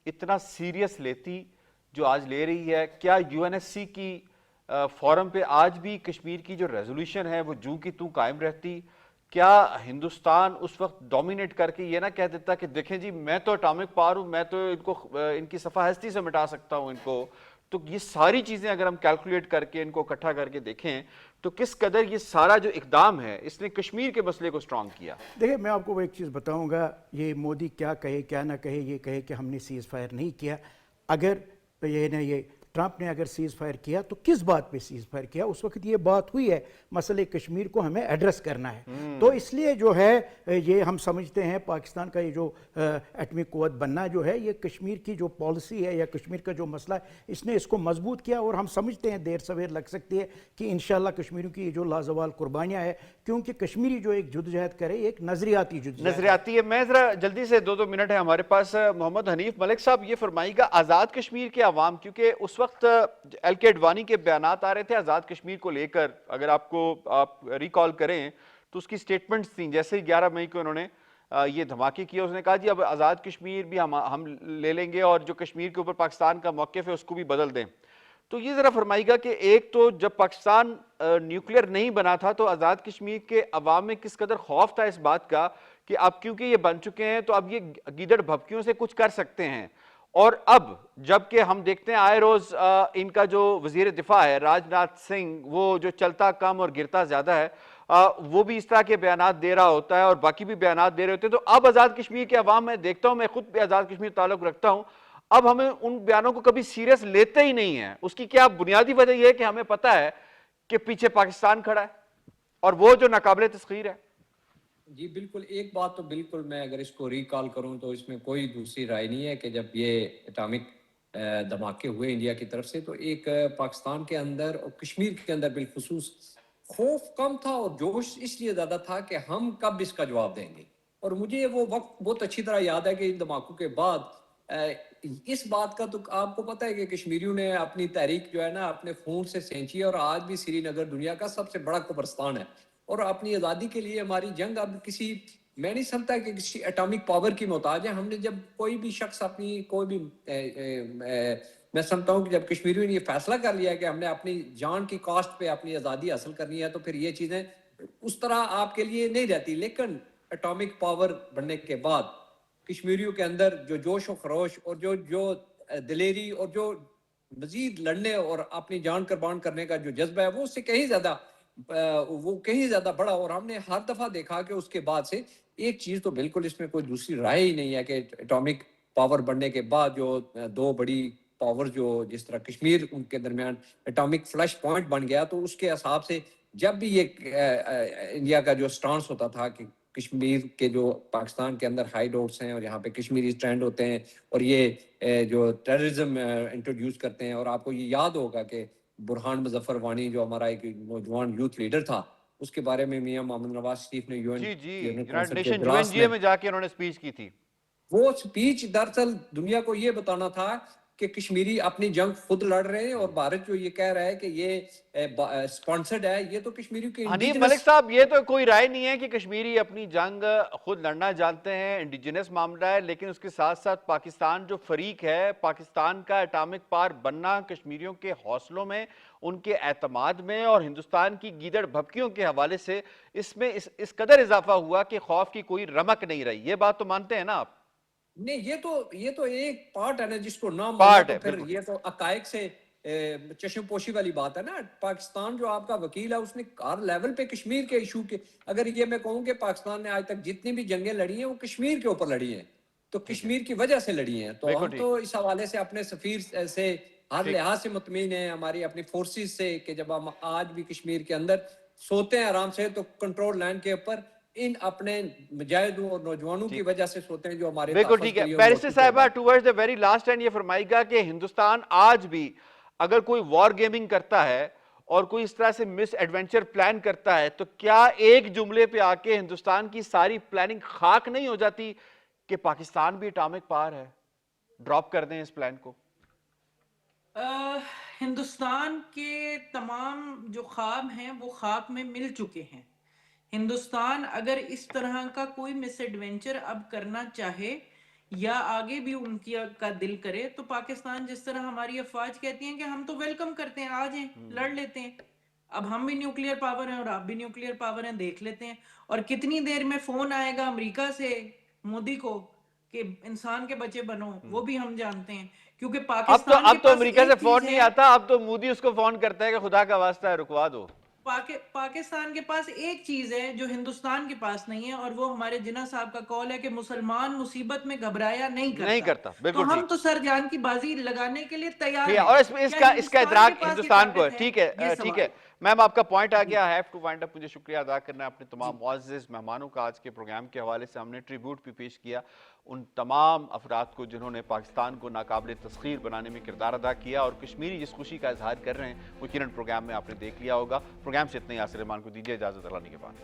इतना सीरियस लेती जो आज ले रही है? क्या यूएनएससी की फोरम पे आज भी कश्मीर की जो रेजोल्यूशन है वो जूं की तूं कायम रहती? क्या हिंदुस्तान उस वक्त डोमिनेट करके ये ना कह देता कि देखें जी मैं तो एटॉमिक पावर हूं, मैं तो इनको इनकी सफा हस्ती से मिटा सकता हूं इनको? तो ये सारी चीजें अगर हम कैलकुलेट करके इनको इकट्ठा करके देखें तो किस कदर ये सारा जो इकदाम है इसने कश्मीर के मसले को स्ट्रांग किया। देखिए मैं आपको वो एक चीज़ बताऊंगा, ये मोदी क्या कहे क्या ना कहे, ये कहे कि हमने सीज़ फायर नहीं किया, अगर ये ट्रंप ने अगर सीज़ फायर किया तो किस बात पे सीज़ फायर किया? उस वक्त ये बात हुई है मसले कश्मीर को हमें एड्रेस करना है। तो इसलिए जो है ये हम समझते हैं पाकिस्तान का ये जो एटमी कुव्वत बनना जो है, ये कश्मीर की जो पॉलिसी है या कश्मीर का जो मसला है इसने इसको मजबूत किया, और हम समझते हैं देर सवेर लग सकती है कि इंशाल्लाह कश्मीरियों की जो लाजवाल कुर्बानियाँ है, क्योंकि कश्मीरी जो एक जद्दोजहद करे एक नजरियाती नजरियाती है। मैं जरा जल्दी से 2 मिनट है हमारे पास, मोहम्मद हनीफ मलिक साहब ये फरमाइएगा, आज़ाद कश्मीर के अवाम, क्योंकि उस वक्त एल के अडवाणी के बयानात आ रहे थे आज़ाद कश्मीर को लेकर, अगर आप रिकॉल करें तो उसकी स्टेटमेंट्स थी, जैसे ही 11 मई को उन्होंने ये धमाके किए, उसने कहा जी अब आज़ाद कश्मीर भी हम ले लेंगे और जो कश्मीर के ऊपर पाकिस्तान का मौक़िफ़ है उसको भी बदल दें। तो ये ज़रा फरमाइएगा कि एक तो जब पाकिस्तान न्यूक्लियर नहीं बना था तो आज़ाद कश्मीर के अवाम में किस कदर खौफ था इस बात का कि अब क्योंकि ये बन चुके हैं तो अब ये गीदड़ भभकियों से कुछ कर सकते हैं, और अब जबकि हम देखते हैं आए रोज इनका जो वजीर दिफा है राजनाथ सिंह, वो जो चलता कम और गिरता ज्यादा है, वो भी इस तरह के बयानात दे रहा होता है और बाकी भी बयानात दे रहे होते हैं। तो अब आज़ाद कश्मीर के अवाम में देखता हूं, मैं खुद भी आज़ाद कश्मीर ताल्लुक रखता हूं, अब हमें उन बयानों को कभी सीरियस लेते ही नहीं है। उसकी क्या बुनियादी वजह यह है कि हमें पता है कि पीछे पाकिस्तान खड़ा है और वो जो नाकाबिले तस्खीर है। जी बिल्कुल, एक बात तो बिल्कुल मैं अगर इसको रिकॉल करूं तो इसमें कोई दूसरी राय नहीं है कि जब ये एटॉमिक धमाके हुए इंडिया की तरफ से तो एक पाकिस्तान के अंदर और कश्मीर के अंदर बिलखुसूस खौफ कम था और जोश इसलिए ज़्यादा था कि हम कब इसका जवाब देंगे। और मुझे वो वक्त बहुत अच्छी तरह याद है कि इन धमाकों के बाद इस बात का तो आपको पता है कि कश्मीरियों ने अपनी तहरीक जो है ना अपने खून से सेंची है, और आज भी श्रीनगर दुनिया का सबसे बड़ा कब्रिस्तान है, और अपनी आज़ादी के लिए हमारी जंग अब किसी, मैं नहीं समझता कि किसी एटॉमिक पावर की मोहताज है। हमने जब कोई भी शख्स अपनी कोई भी मैं समझता हूँ कि जब कश्मीरियों ने ये फैसला कर लिया कि हमने अपनी जान की कॉस्ट पे अपनी आज़ादी हासिल करनी है, तो फिर ये चीज़ें उस तरह आपके लिए नहीं रहती। लेकिन एटॉमिक पावर बनने के बाद कश्मीरियों के अंदर जो जोश और खरोश और जो दिलेरी और जो मजीद लड़ने और अपनी जान कुर्बान करने का जो जज्बा है वो उससे कहीं ज़्यादा बड़ा। और हमने हर दफ़ा देखा कि उसके बाद से एक चीज़ तो बिल्कुल इसमें कोई दूसरी राय ही नहीं है कि एटॉमिक पावर बनने के बाद जो दो बड़ी पावर जो जिस तरह कश्मीर उनके दरमियान एटॉमिक फ्लैश पॉइंट बन गया, तो उसके हिसाब से जब भी ये इंडिया का जो स्टांस होता था कि कश्मीर के जो पाकिस्तान के अंदर हाई डोट्स हैं और यहाँ पे कश्मीरी स्टैंड होते हैं और ये जो टेररिज्म इंट्रोड्यूस करते हैं, और आपको ये याद होगा कि बुरहान मुजफ्फर वानी जो हमारा एक नौजवान यूथ लीडर था, उसके बारे में मियां मोहम्मद नवाज शरीफ ने यूनाइटेड नेशन यूएनजीए में जाके उन्होंने स्पीच की थी। वो स्पीच दरअसल दुनिया को ये बताना था کہ کشمیری اپنی جنگ خود لڑ رہے ہیں، اور بھارت جو یہ کہہ رہا ہے کہ یہ سپانسرڈ ہے، یہ تو کشمیریوں کے حنیف ملک صاحب، یہ تو کوئی رائے نہیں ہے کہ کشمیری اپنی جنگ خود لڑنا جانتے ہیں، انڈیجنس معاملہ ہے، لیکن اس کے ساتھ ساتھ پاکستان جو فریق ہے، پاکستان کا ایٹامک پاور بننا کشمیریوں کے حوصلوں میں، ان کے اعتماد میں اور ہندوستان کی گیدڑ بھبکیوں کے حوالے سے اس میں اس قدر اضافہ ہوا کہ خوف کی کوئی رمق نہیں رہی. یہ بات تو مانتے ہیں نا آپ؟ نہیں، یہ تو ایک پارٹ ہے نا، جس کو نہ مانا پارٹ تو ہے، پھر بالکل. یہ تو حقائق سے چشم پوشی والی بات ہے نا. پاکستان جو آپ کا وکیل ہے، اس نے ہر لیول پہ کشمیر کے ایشو کے، اگر یہ میں کہوں کہ پاکستان نے آج تک جتنی بھی جنگیں لڑی ہیں وہ کشمیر کے اوپر لڑی ہیں، تو کشمیر کی وجہ سے لڑی ہیں. تو ہم تو اس حوالے سے اپنے سفیر سے ہر لحاظ سے مطمئن ہیں، ہماری اپنی فورسز سے، کہ جب ہم آج بھی کشمیر کے اندر سوتے ہیں آرام سے، تو کنٹرول لینڈ کے اوپر ان اپنے مجاہدوں اور نوجوانوں کی وجہ سے سوتے ہیں جو ہمارے بالکل ٹھیک ہے. بیرسٹر صاحبہ towards the very last and یہ فرمائیے کہ ہندوستان آج بھی اگر کوئی وار گیمنگ کرتا ہے اور کوئی اس طرح سے مس ایڈونچر پلان کرتا ہے، تو کیا ایک جملے پہ آ کے ہندوستان کی ساری پلاننگ خاک نہیں ہو جاتی کہ پاکستان بھی اٹامک پاور ہے؟ ڈراپ کر دیں اس پلان کو. ہندوستان کے تمام جو خواب ہیں وہ خواب میں مل چکے ہیں. ہندوستان اگر اس طرح کا کوئی مس ایڈونچر اب کرنا چاہے یا آگے بھی ان کا دل کرے، تو پاکستان جس طرح ہماری افواج کہتی ہیں کہ ہم تو ویلکم کرتے ہیں، آ جائیں لڑ لیتے ہیں. اب ہم بھی نیوکلیئر پاور ہیں اور آپ بھی نیوکلیئر پاور ہیں، دیکھ لیتے ہیں. اور کتنی دیر میں فون آئے گا امریکہ سے مودی کو کہ انسان کے بچے بنو، وہ بھی ہم جانتے ہیں. کیونکہ پاکستان اب تو امریکہ سے فون نہیں آتا، اب تو مودی اس کو فون کرتا ہے کہ خدا کا واسطہ ہے رکوا دو. پاکستان کے پاس ایک چیز ہے جو ہندوستان کے پاس نہیں ہے، اور وہ ہمارے جناح صاحب کا قول ہے کہ مسلمان مصیبت میں گھبرایا نہیں کرتا. تو ہم تو سر جان کی بازی لگانے کے لیے تیار ہیں. اور اس کا ادراک ہندوستان کو ہے. ٹھیک ہے میم، آپ کا پوائنٹ آ گیا. ہیو ٹو وائنڈ اپ. مجھے شکریہ ادا کرنا ہے اپنے تمام معزز مہمانوں کا. آج کے پروگرام کے حوالے سے ہم نے ٹریبیوٹ بھی پیش کیا ان تمام افراد کو جنہوں نے پاکستان کو ناقابل تسخیر بنانے میں کردار ادا کیا، اور کشمیری جس خوشی کا اظہار کر رہے ہیں وہ یقیناً پروگرام میں آپ نے دیکھ لیا ہوگا. پروگرام سے اتنے یاسر رحمان کو دیجیے اجازت. اللہ کے بعد